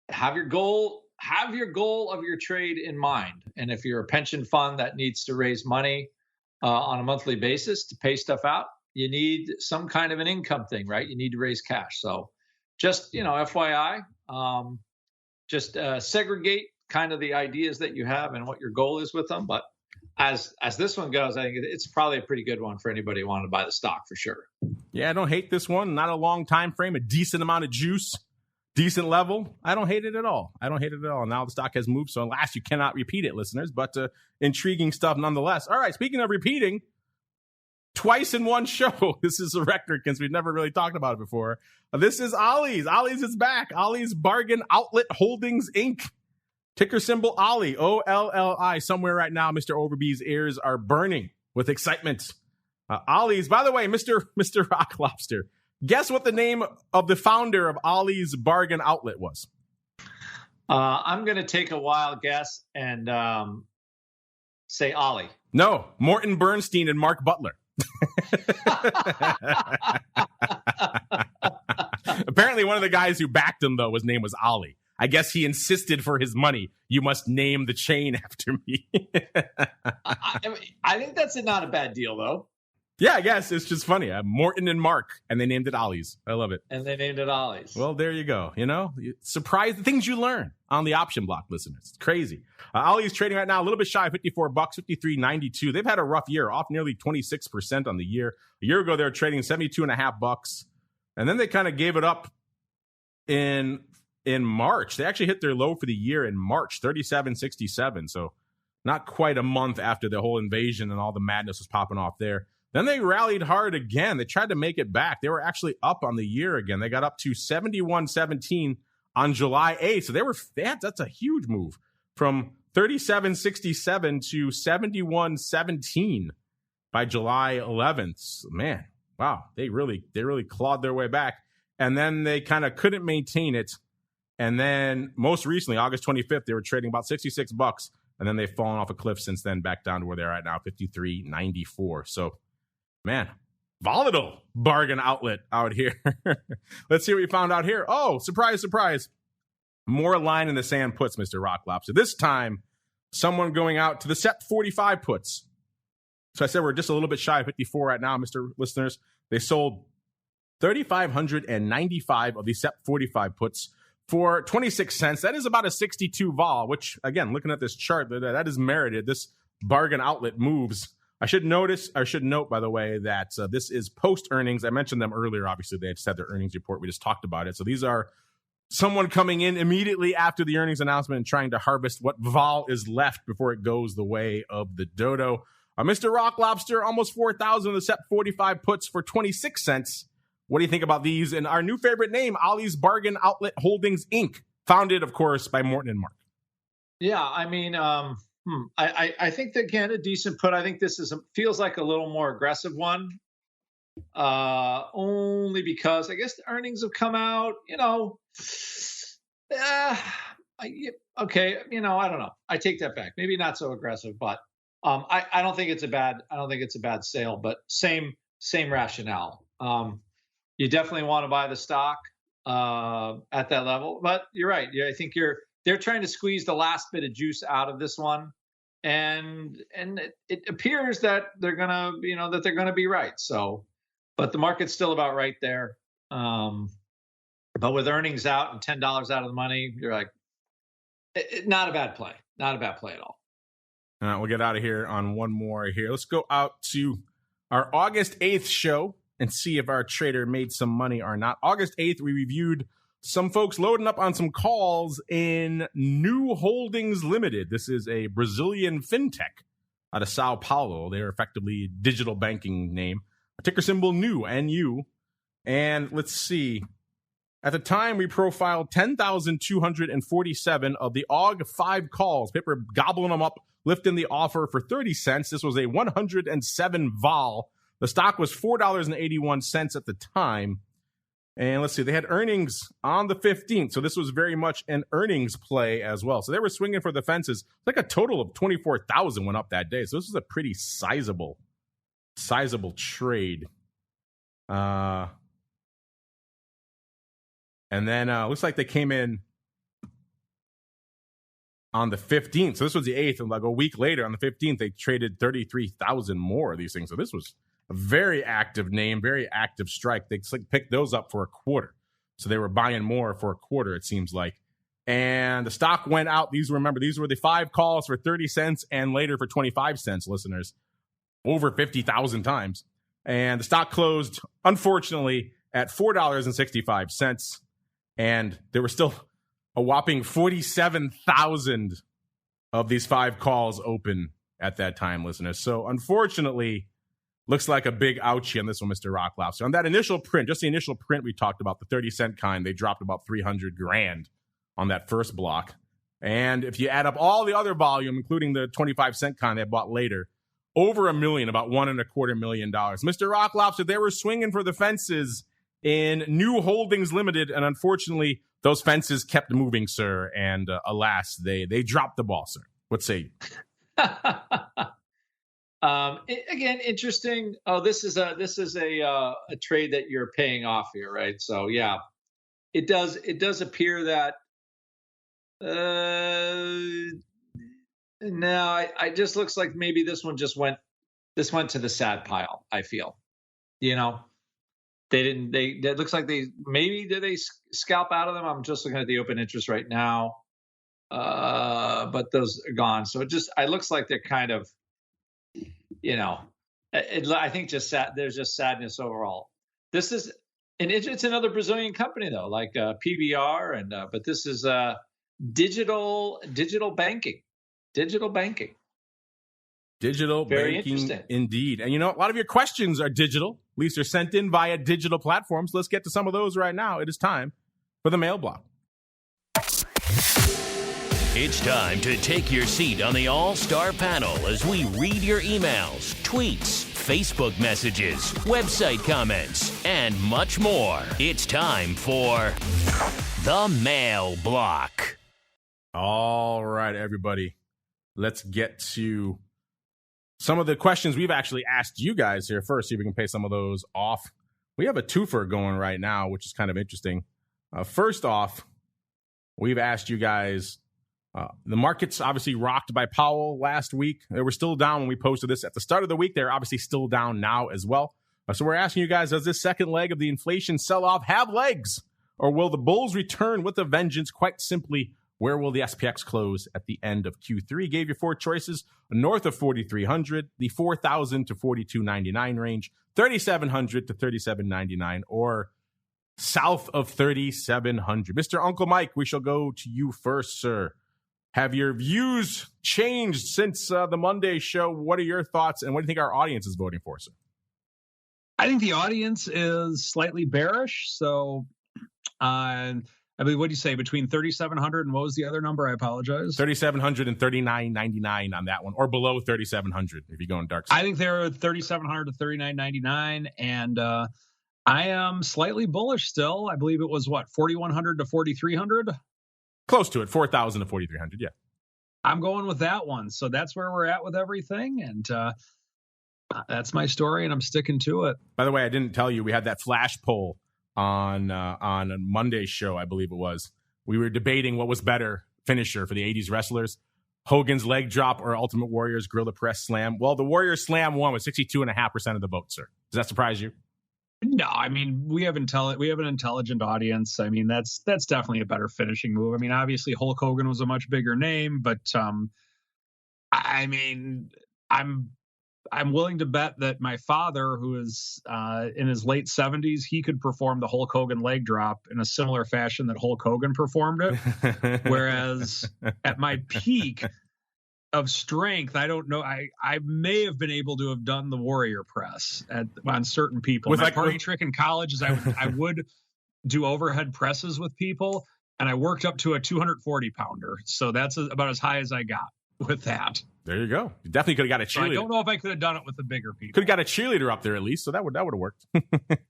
have your goal of your trade in mind. And if you're a pension fund that needs to raise money on a monthly basis to pay stuff out, you need some kind of an income thing, right? You need to raise cash. So just, FYI, segregate kind of the ideas that you have and what your goal is with them. But as this one goes, I think it's probably a pretty good one for anybody who wanted to buy the stock for sure. Yeah, I don't hate this one. Not a long time frame, a decent amount of juice, decent level. I don't hate it at all. Now the stock has moved, so alas, you cannot repeat it, listeners, but intriguing stuff nonetheless. All right, speaking of repeating, twice in one show. This is a record because we've never really talked about it before. This is Ollie's. Ollie's is back. Ollie's Bargain Outlet Holdings, Inc. Ticker symbol OLLI, OLLI. Somewhere right now, Mr. Overby's ears are burning with excitement. Ollie's, by the way, Mr. Rock Lobster, guess what the name of the founder of Ollie's Bargain Outlet was? I'm going to take a wild guess and say Ollie. No, Morton Bernstein and Mark Butler. Apparently, one of the guys who backed him, though, his name was Ollie. I guess he insisted for his money, you must name the chain after me. I think that's not a bad deal, though. Yeah, I guess it's just funny. Morton and Mark, and they named it Ollie's. I love it. And they named it Ollie's. Well, there you go. You know, surprise the things you learn on the option block, listeners. It's crazy. Ollie's trading right now a little bit shy of $54, $53.92. They've had a rough year, off nearly 26% on the year. A year ago, they were trading $72.50, and then they kind of gave it up in March. They actually hit their low for the year in March, $37.67. So not quite a month after the whole invasion and all the madness was popping off there. Then they rallied hard again. They tried to make it back. They were actually up on the year again. They got up to 71.17 on July 8th. So that's a huge move from 37.67 to 71.17 by July 11th. Man, wow. They really clawed their way back. And then they kind of couldn't maintain it. And then most recently, August 25th, they were trading about $66. And then they've fallen off a cliff since then, back down to where they're at now, $53.94. So, man, volatile bargain outlet out here. Let's see what we found out here. Oh, surprise, surprise. More line in the sand puts, Mr. Rock Lobster. This time, someone going out to the SEP 45 puts. So I said we're just a little bit shy of 54 right now, Mr. Listeners. They sold 3,595 of the SEP 45 puts for 26 cents. That is about a 62 vol, which, again, looking at this chart, that is merited. This bargain outlet moves. I should note, by the way, that this is post-earnings. I mentioned them earlier. Obviously, they've said their earnings report. We just talked about it. So these are someone coming in immediately after the earnings announcement and trying to harvest what vol is left before it goes the way of the dodo. Mr. Rock Lobster, almost 4,000 of the SEP 45 puts for 26 cents. What do you think about these? And our new favorite name, Ollie's Bargain Outlet Holdings, Inc., founded, of course, by Morton and Mark. Yeah, I mean, I think that, again, a decent put. I think this feels like a little more aggressive one, only because I guess the earnings have come out, okay, I don't know. I take that back. Maybe not so aggressive, but I don't think it's a bad sale, but same rationale. You definitely want to buy the stock at that level, but you're right. Yeah, I think they're trying to squeeze the last bit of juice out of this one, and it appears that they're gonna be right. So, but the market's still about right there. But with earnings out and $10 out of the money, you're like, not a bad play. Not a bad play at all. All right, we'll get out of here on one more here. Let's go out to our August 8th show and see if our trader made some money or not. August 8th, we reviewed some folks loading up on some calls in New Holdings Limited. This is a Brazilian fintech out of Sao Paulo. They're effectively a digital banking name. A ticker symbol NU, N-U. And let's see. At the time, we profiled 10,247 of the AUG 5 calls. People were gobbling them up, lifting the offer for 30 cents. This was a 107 vol. The stock was $4.81 at the time. And let's see, they had earnings on the 15th. So this was very much an earnings play as well. So they were swinging for the fences. Like a total of 24,000 went up that day. So this was a pretty sizable trade. And then looks like they came in on the 15th. So this was the 8th. And like a week later, on the 15th, they traded 33,000 more of these things. So this was a very active name, very active strike. They picked those up for a quarter. So they were buying more for a quarter, it seems like. And the stock went out. These were the 5 calls for 30 cents and later for 25 cents, listeners, over 50,000 times. And the stock closed, unfortunately, at $4.65. And there were still a whopping 47,000 of these 5 calls open at that time, listeners. So unfortunately, looks like a big ouchie on this one, Mr. Rock Lobster. On that initial print, just the initial print we talked about, the 30-cent kind, they dropped about 300 grand on that first block. And if you add up all the other volume, including the 25-cent kind they bought later, over $1 million, about $1.25 million. Mr. Rock Lobster, they were swinging for the fences in New Holdings Limited, and unfortunately, those fences kept moving, sir. And alas, they dropped the ball, sir. What say you? Again, interesting. Oh, this is a trade that you're paying off here, right? So yeah, it does appear that. No, I just looks like maybe this went to the sad pile. I feel, it looks like did they scalp out of them? I'm just looking at the open interest right now. But those are gone. So it looks like they're kind of, I think there's just sadness overall. This is, and it's another Brazilian company though, like PBR, but this is digital banking. Digital banking. Very banking, indeed. And a lot of your questions are digital. At least they're sent in via digital platforms. Let's get to some of those right now. It is time for the mail block. It's time to take your seat on the All-Star panel as we read your emails, tweets, Facebook messages, website comments, and much more. It's time for the mail block. All right, everybody. Let's get to some of the questions we've actually asked you guys here first, see if we can pay some of those off. We have a twofer going right now, which is kind of interesting. First off, we've asked you guys, the markets obviously rocked by Powell last week. They were still down when we posted this at the start of the week. They're obviously still down now as well. So we're asking you guys, does this second leg of the inflation sell-off have legs? Or will the bulls return with a vengeance? Quite simply, where will the SPX close at the end of Q3? Gave you 4 choices: north of 4,300, the 4,000 to 4,299 range, 3,700 to 3,799, or south of 3,700. Mr. Uncle Mike, we shall go to you first, sir. Have your views changed since the Monday show? What are your thoughts, and what do you think our audience is voting for, sir? I think the audience is slightly bearish. So, I mean, what do you say, between 3,700 and what was the other number? I apologize. 3,700 and 3,999 on that one, or below 3,700 if you're going dark side. I think they're 3,700 to 3,999, and I am slightly bullish still. I believe it was 4,100 to 4,300. Close to it, 4,000 to 4,300. Yeah, I'm going with that one. So that's where we're at with everything, and that's my story, and I'm sticking to it. By the way, I didn't tell you we had that flash poll on a Monday's show, I believe it was. We were debating what was better finisher for the 80s wrestlers, Hogan's leg drop or Ultimate Warrior's Gorilla Press Slam. Well, the Warrior Slam won with 62.5% of the vote, sir. Does that surprise you? No, I mean, we have an intelligent audience. I mean, that's definitely a better finishing move. I mean, obviously Hulk Hogan was a much bigger name, but I mean, I'm willing to bet that my father, who is in his late 70s, he could perform the Hulk Hogan leg drop in a similar fashion that Hulk Hogan performed it. Whereas at my peak of strength, I don't know. I may have been able to have done the Warrior Press on certain people. My party trick in college is I would do overhead presses with people, and I worked up to a 240 pounder. So that's about as high as I got with that. There you go. You definitely could have got a cheerleader. So I don't know if I could have done it with the bigger people. Could have got a cheerleader up there at least, so that would have worked.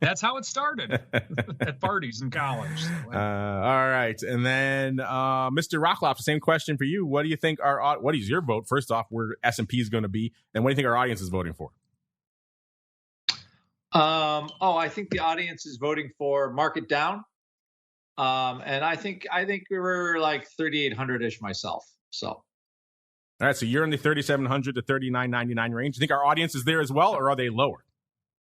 That's how it started at parties in college. So, all right, and then Mr. Rocklop, same question for you. What do you think what is your vote? First off, where S&P is going to be, and what do you think our audience is voting for? I think the audience is voting for market down, and I think we were like 3,800-ish myself. So. All right, so you're in the 3,700 to 3,999 range. Do you think our audience is there as well, or are they lower?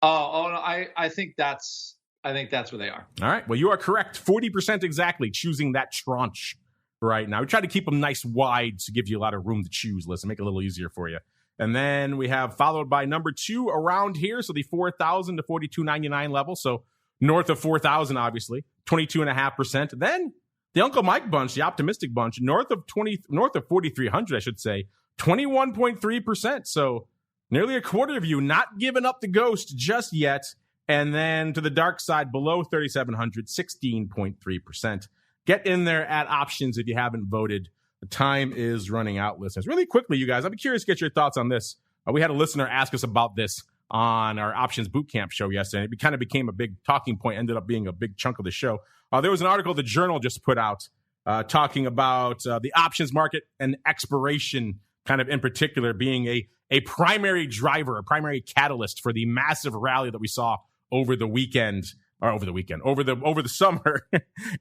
Oh no, I think that's where they are. All right, well, you are correct. 40% exactly choosing that tranche right now. We try to keep them nice wide to give you a lot of room to choose. Listen, make it a little easier for you. And then we have followed by number 2 around here. So the 4,000 to 4,299 level. So north of 4,000, obviously, 22.5%. Then the Uncle Mike bunch, the optimistic bunch, north of 4,300, I should say, 21.3%. So nearly a quarter of you not giving up the ghost just yet. And then to the dark side, below 3,700, 16.3%. Get in there at options if you haven't voted. The time is running out, listeners. Really quickly, you guys, I'd be curious to get your thoughts on this. We had a listener ask us about this on our Options Bootcamp show yesterday. It kind of became a big talking point, ended up being a big chunk of the show. There was an article the Journal just put out talking about the options market and expiration, kind of in particular, being a primary driver, a primary catalyst for the massive rally that we saw over the summer,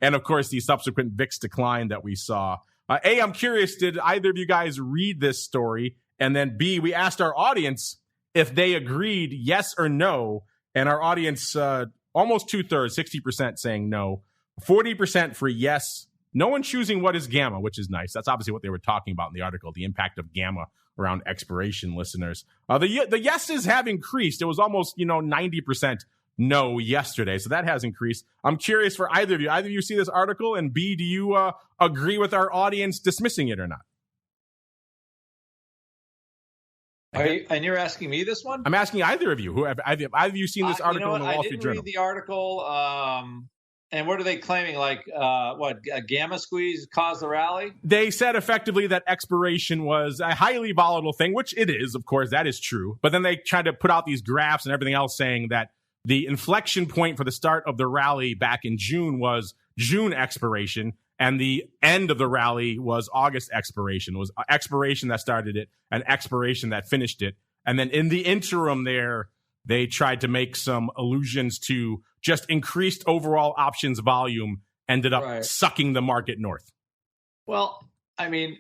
and of course the subsequent VIX decline that we saw. A, I'm curious, did either of you guys read this story? And then B, we asked our audience if they agreed yes or no, and our audience almost 2/3, 60% saying no, 40% for yes. No one choosing what is gamma, which is nice. That's obviously what they were talking about in the article, the impact of gamma around expiration, listeners. The yeses have increased. It was almost 90% no yesterday, so that has increased. I'm curious for either of you. Either of you see this article, and B, do you agree with our audience dismissing it or not? And you're asking me this one? I'm asking either of you. Who have either of you seen this article in the Wall Street Journal? I didn't read the article. And what are they claiming? Like, a gamma squeeze caused the rally? They said effectively that expiration was a highly volatile thing, which it is, of course, that is true. But then they tried to put out these graphs and everything else saying that the inflection point for the start of the rally back in June was June expiration, and the end of the rally was August expiration. It was expiration that started it and expiration that finished it. And then in the interim there, they tried to make some allusions to just increased overall options volume, ended up sucking the market north. Well, I mean,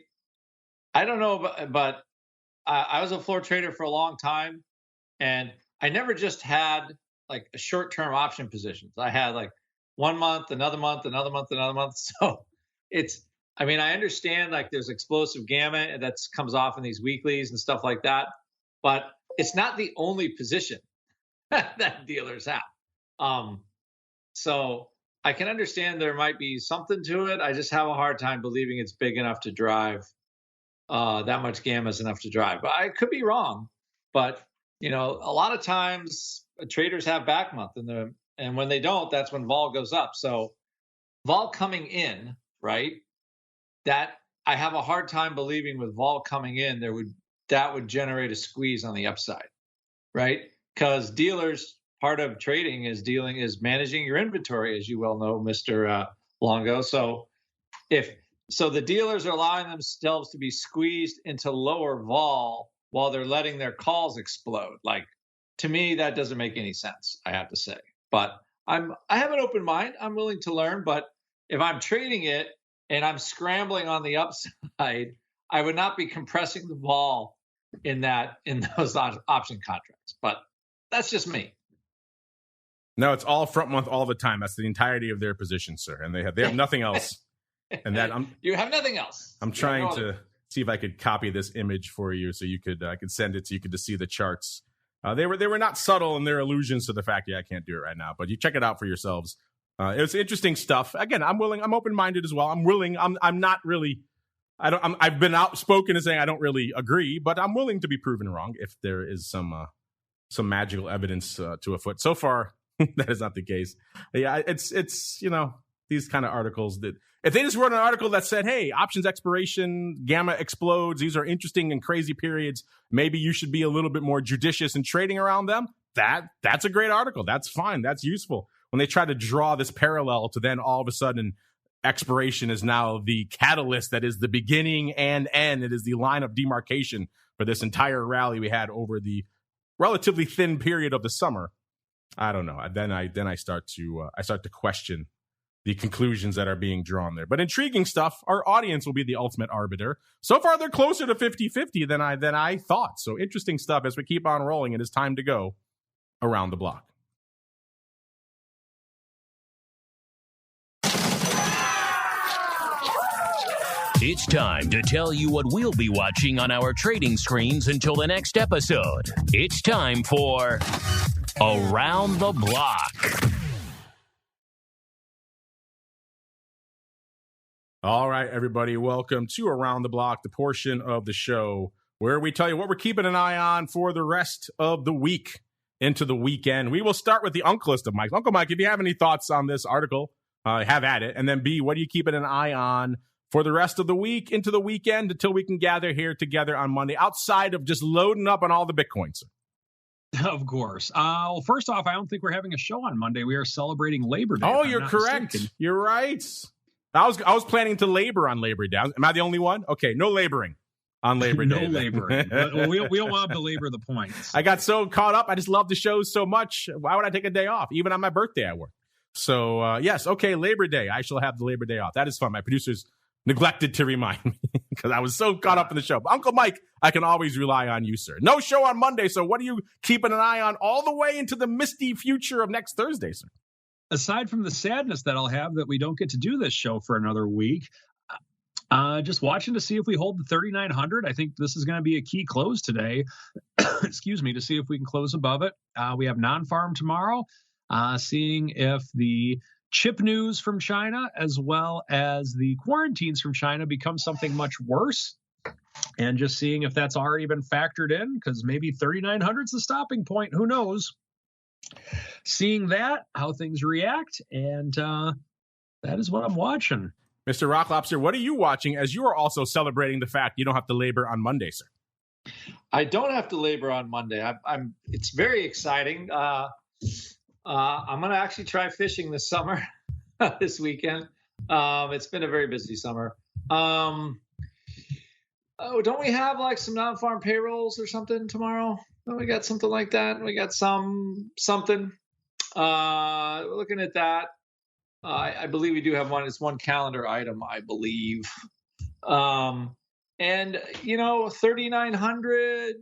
I don't know, but I was a floor trader for a long time, and I never just had like a short-term option positions. I had like 1 month, another month, another month, another month. So I understand like there's explosive gamma that comes off in these weeklies and stuff like that, but it's not the only position that dealers have. So I can understand there might be something to it. I just have a hard time believing it's big enough to drive, that much gamma is enough to drive. But I could be wrong. But, a lot of times traders have back month, and when they don't, that's when vol goes up. So vol coming in, right, that I have a hard time believing with vol coming in, that would generate a squeeze on the upside, right? Because dealers, part of trading is managing your inventory, as you well know, Mr. Longo. So the dealers are allowing themselves to be squeezed into lower vol while they're letting their calls explode. Like, to me, that doesn't make any sense, I have to say. But I have an open mind. I'm willing to learn. But if I'm trading it and I'm scrambling on the upside, I would not be compressing the vol in those option contracts. But that's just me. No, it's all front month all the time. That's the entirety of their position, sir. And they have nothing else. And that you have nothing else. I'm trying to see if I could copy this image for you so you could I could send it so you could just see the charts. They were not subtle in their allusions to the fact, I can't do it right now, but you check it out for yourselves. It's interesting stuff. Again, I'm open-minded as well. I'm willing. I'm not really. I've been outspoken in saying I don't really agree, but I'm willing to be proven wrong if there is some magical evidence to afoot. So far, that is not the case. Yeah, it's these kind of articles that if they just wrote an article that said, hey, options expiration, gamma explodes, these are interesting and crazy periods, maybe you should be a little bit more judicious in trading around them. That's a great article. That's fine. That's useful. When they try to draw this parallel to then all of a sudden expiration is now the catalyst that is the beginning and end. It is the line of demarcation for this entire rally we had over the relatively thin period of the summer. I don't know. Then I start to question the conclusions that are being drawn there. But intriguing stuff. Our audience will be the ultimate arbiter. So far, they're closer to 50-50 than I thought. So interesting stuff as we keep on rolling. It is time to go around the block. It's time to tell you what we'll be watching on our trading screens until the next episode. It's time for Around the Block. All right, everybody, welcome to Around the Block, the portion of the show where we tell you what we're keeping an eye on for the rest of the week into the weekend. We will start with the Uncle List of Mike. Uncle Mike, if you have any thoughts on this article, have at it. And then B, what are you keeping an eye on for the rest of the week into the weekend until we can gather here together on Monday, outside of just loading up on all the Bitcoins? Of course. Well, first off, I don't think we're having a show on Monday. We are celebrating Labor Day. Oh, you're correct. Mistaken. You're right. I was planning to labor on Labor Day. Am I the only one? Okay, no laboring on Labor Day. No laboring. Well, we don't want to belabor the points. I got so caught up. I just love the shows so much. Why would I take a day off? Even on my birthday, I work. So, yes, okay, Labor Day. I shall have the Labor Day off. That is fun. My producers neglected to remind me because I was so caught up in the show. But Uncle Mike, I can always rely on you, sir. No show on Monday, so what are you keeping an eye on all the way into the misty future of next Thursday, sir? Aside from the sadness that I'll have that we don't get to do this show for another week, just watching to see if we hold the 3,900. I think this is going to be a key close today. Excuse me, to see if we can close above it. We have non-farm tomorrow, seeing if the chip news from China as well as the quarantines from China become something much worse, and just seeing if that's already been factored in, because maybe 3,900 is the stopping point. Who knows? Seeing that, how things react, and that is what I'm watching. Mr. Rock Lobster, what are you watching as you are also celebrating the fact you don't have to labor on Monday, sir? I don't have to labor on Monday. It's very exciting. I'm going to actually try fishing this summer, this weekend. It's been a very busy summer. Don't we have like some non-farm payrolls or something tomorrow? We got something like that. We got something. Looking at that. I believe we do have one. It's one calendar item, I believe. And, 3,900,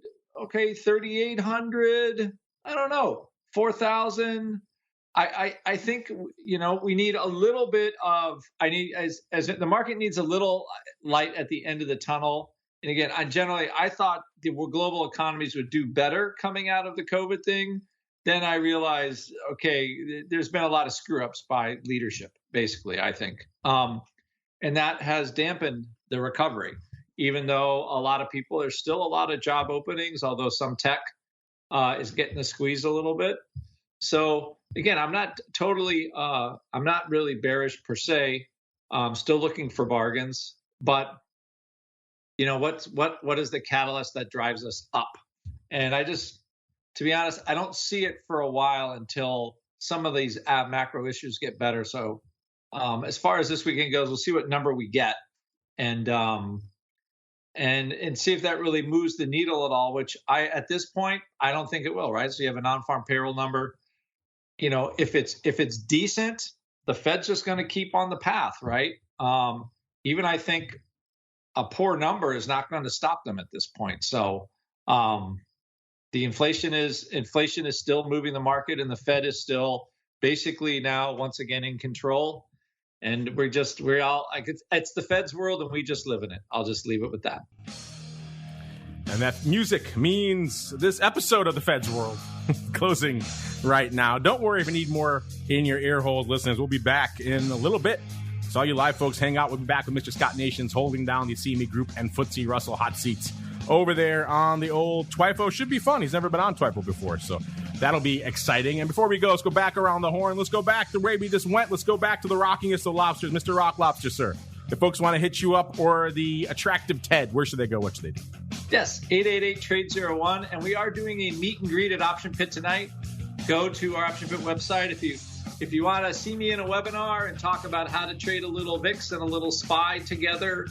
okay, 3,800, I don't know, 4,000. I think, we need a little bit of, as the market needs a little light at the end of the tunnel. And again, I thought the global economies would do better coming out of the COVID thing. Then I realized, okay, there's been a lot of screw-ups by leadership, basically, I think. And that has dampened the recovery, even though a lot of people, there's still a lot of job openings, although some tech is getting the squeeze a little bit. So again, I'm not really bearish per se. I'm still looking for bargains, but what is the catalyst that drives us up? And to be honest, I don't see it for a while until some of these macro issues get better. So as far as this weekend goes, we'll see what number we get and see if that really moves the needle at all, which at this point, I don't think it will, right? So you have a non-farm payroll number. If it's decent, the Fed's just going to keep on the path, right? Even I think a poor number is not going to stop them at this point. So the inflation is still moving the market, and the Fed is still basically now once again in control. And we're all like, it's the Fed's world, and we just live in it. I'll just leave it with that. And that music means this episode of the Fed's World closing right now. Don't worry if you need more in your ear holes, listeners. We'll be back in a little bit. So all you live folks, hang out. We'll be back with Mr. Scott Nations holding down the CME Group and FTSE Russell hot seats over there on the old Twifo. Should be fun. He's never been on Twifo before, so that'll be exciting. And before we go, let's go back around the horn. Let's go back the way we just went. Let's go back to the rockingest of lobsters, Mr. Rock Lobster, sir. If folks want to hit you up or the attractive Ted, where should they go? What should they do? Yes, 888-TRADE-01. And we are doing a meet and greet at Option Pit tonight. Go to our Option Pit website. If you want to see me in a webinar and talk about how to trade a little VIX and a little SPY together,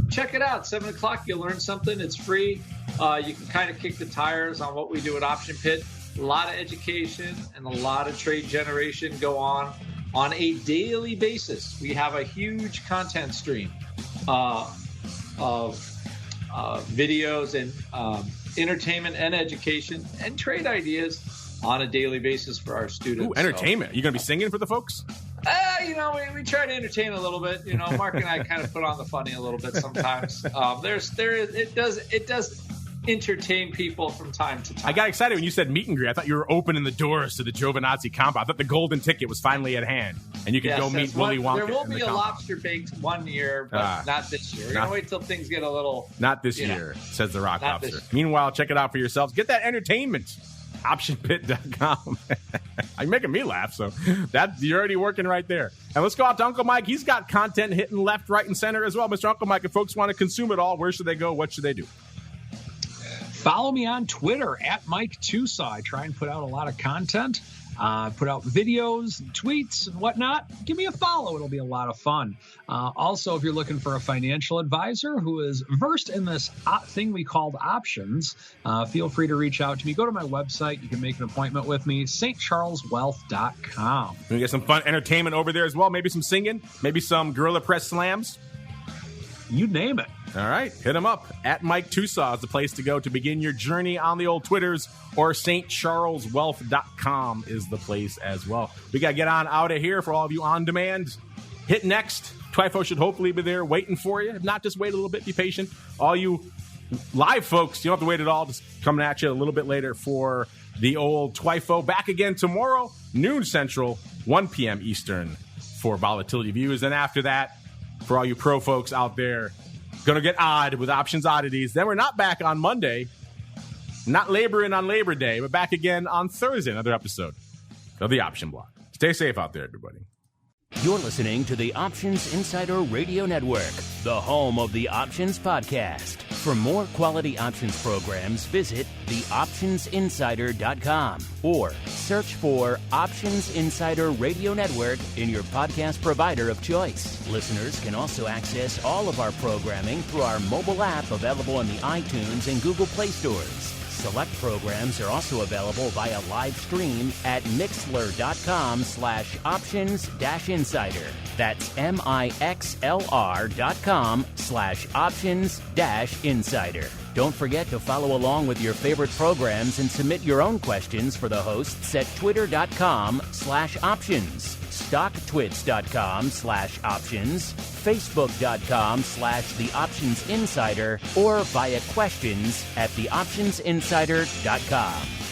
check it out. 7 o'clock, you'll learn something. It's free. You can kind of kick the tires on what we do at Option Pit. A lot of education and a lot of trade generation go on a daily basis. We have a huge content stream of videos and entertainment and education and trade ideas on a daily basis for our students. Ooh, entertainment. So, you going to be singing for the folks? We try to entertain a little bit. Mark and I kind of put on the funny a little bit sometimes. It does entertain people from time to time. I got excited when you said meet and greet. I thought you were opening the doors to the GIOVINAZZI compound. I thought the golden ticket was finally at hand, and you could go meet Willy Wonka. There will be a lobster baked one year, but not this year. We're going to wait till things get a little... Not this year, says the Rock Lobster. Meanwhile, check it out for yourselves. Get that entertainment. OptionPit.com. You're making me laugh, so you're already working right there. And let's go out to Uncle Mike. He's got content hitting left, right, and center as well. Mr. Uncle Mike, if folks want to consume it all, where should they go? What should they do? Follow me on Twitter at Mike TOSAW. I try and put out a lot of content, put out videos, and tweets, and whatnot. Give me a follow. It'll be a lot of fun. Also, if you're looking for a financial advisor who is versed in this thing we called options, feel free to reach out to me. Go to my website. You can make an appointment with me, stcharleswealth.com. We get some fun entertainment over there as well. Maybe some singing, maybe some gorilla press slams. You name it. All right, hit him up. At Mike TOSAW is the place to go to begin your journey on the old Twitters, or stcharleswealth.com is the place as well. We got to get on out of here for all of you on demand. Hit next. Twifo should hopefully be there waiting for you. If not, just wait a little bit. Be patient. All you live folks, you don't have to wait at all. Just coming at you a little bit later for the old Twifo. Back again tomorrow, noon Central, 1 p.m. Eastern for Volatility Views. And after that, for all you pro folks out there, going to get odd with Options Oddities. Then we're not back on Monday, not laboring on Labor Day, but back again on Thursday, another episode of the Option Block. Stay safe out there, everybody. You're listening to the Options Insider Radio Network, the home of the Options Podcast. For more quality options programs, visit theoptionsinsider.com or search for Options Insider Radio Network in your podcast provider of choice. Listeners can also access all of our programming through our mobile app available in the iTunes and Google Play stores. Select programs are also available via live stream at mixlr.com/options-insider. That's mixlr.com/options-insider. Don't forget to follow along with your favorite programs and submit your own questions for the hosts at twitter.com/options, stocktwits.com/options, facebook.com/theoptionsinsider, or via questions at theoptionsinsider.com.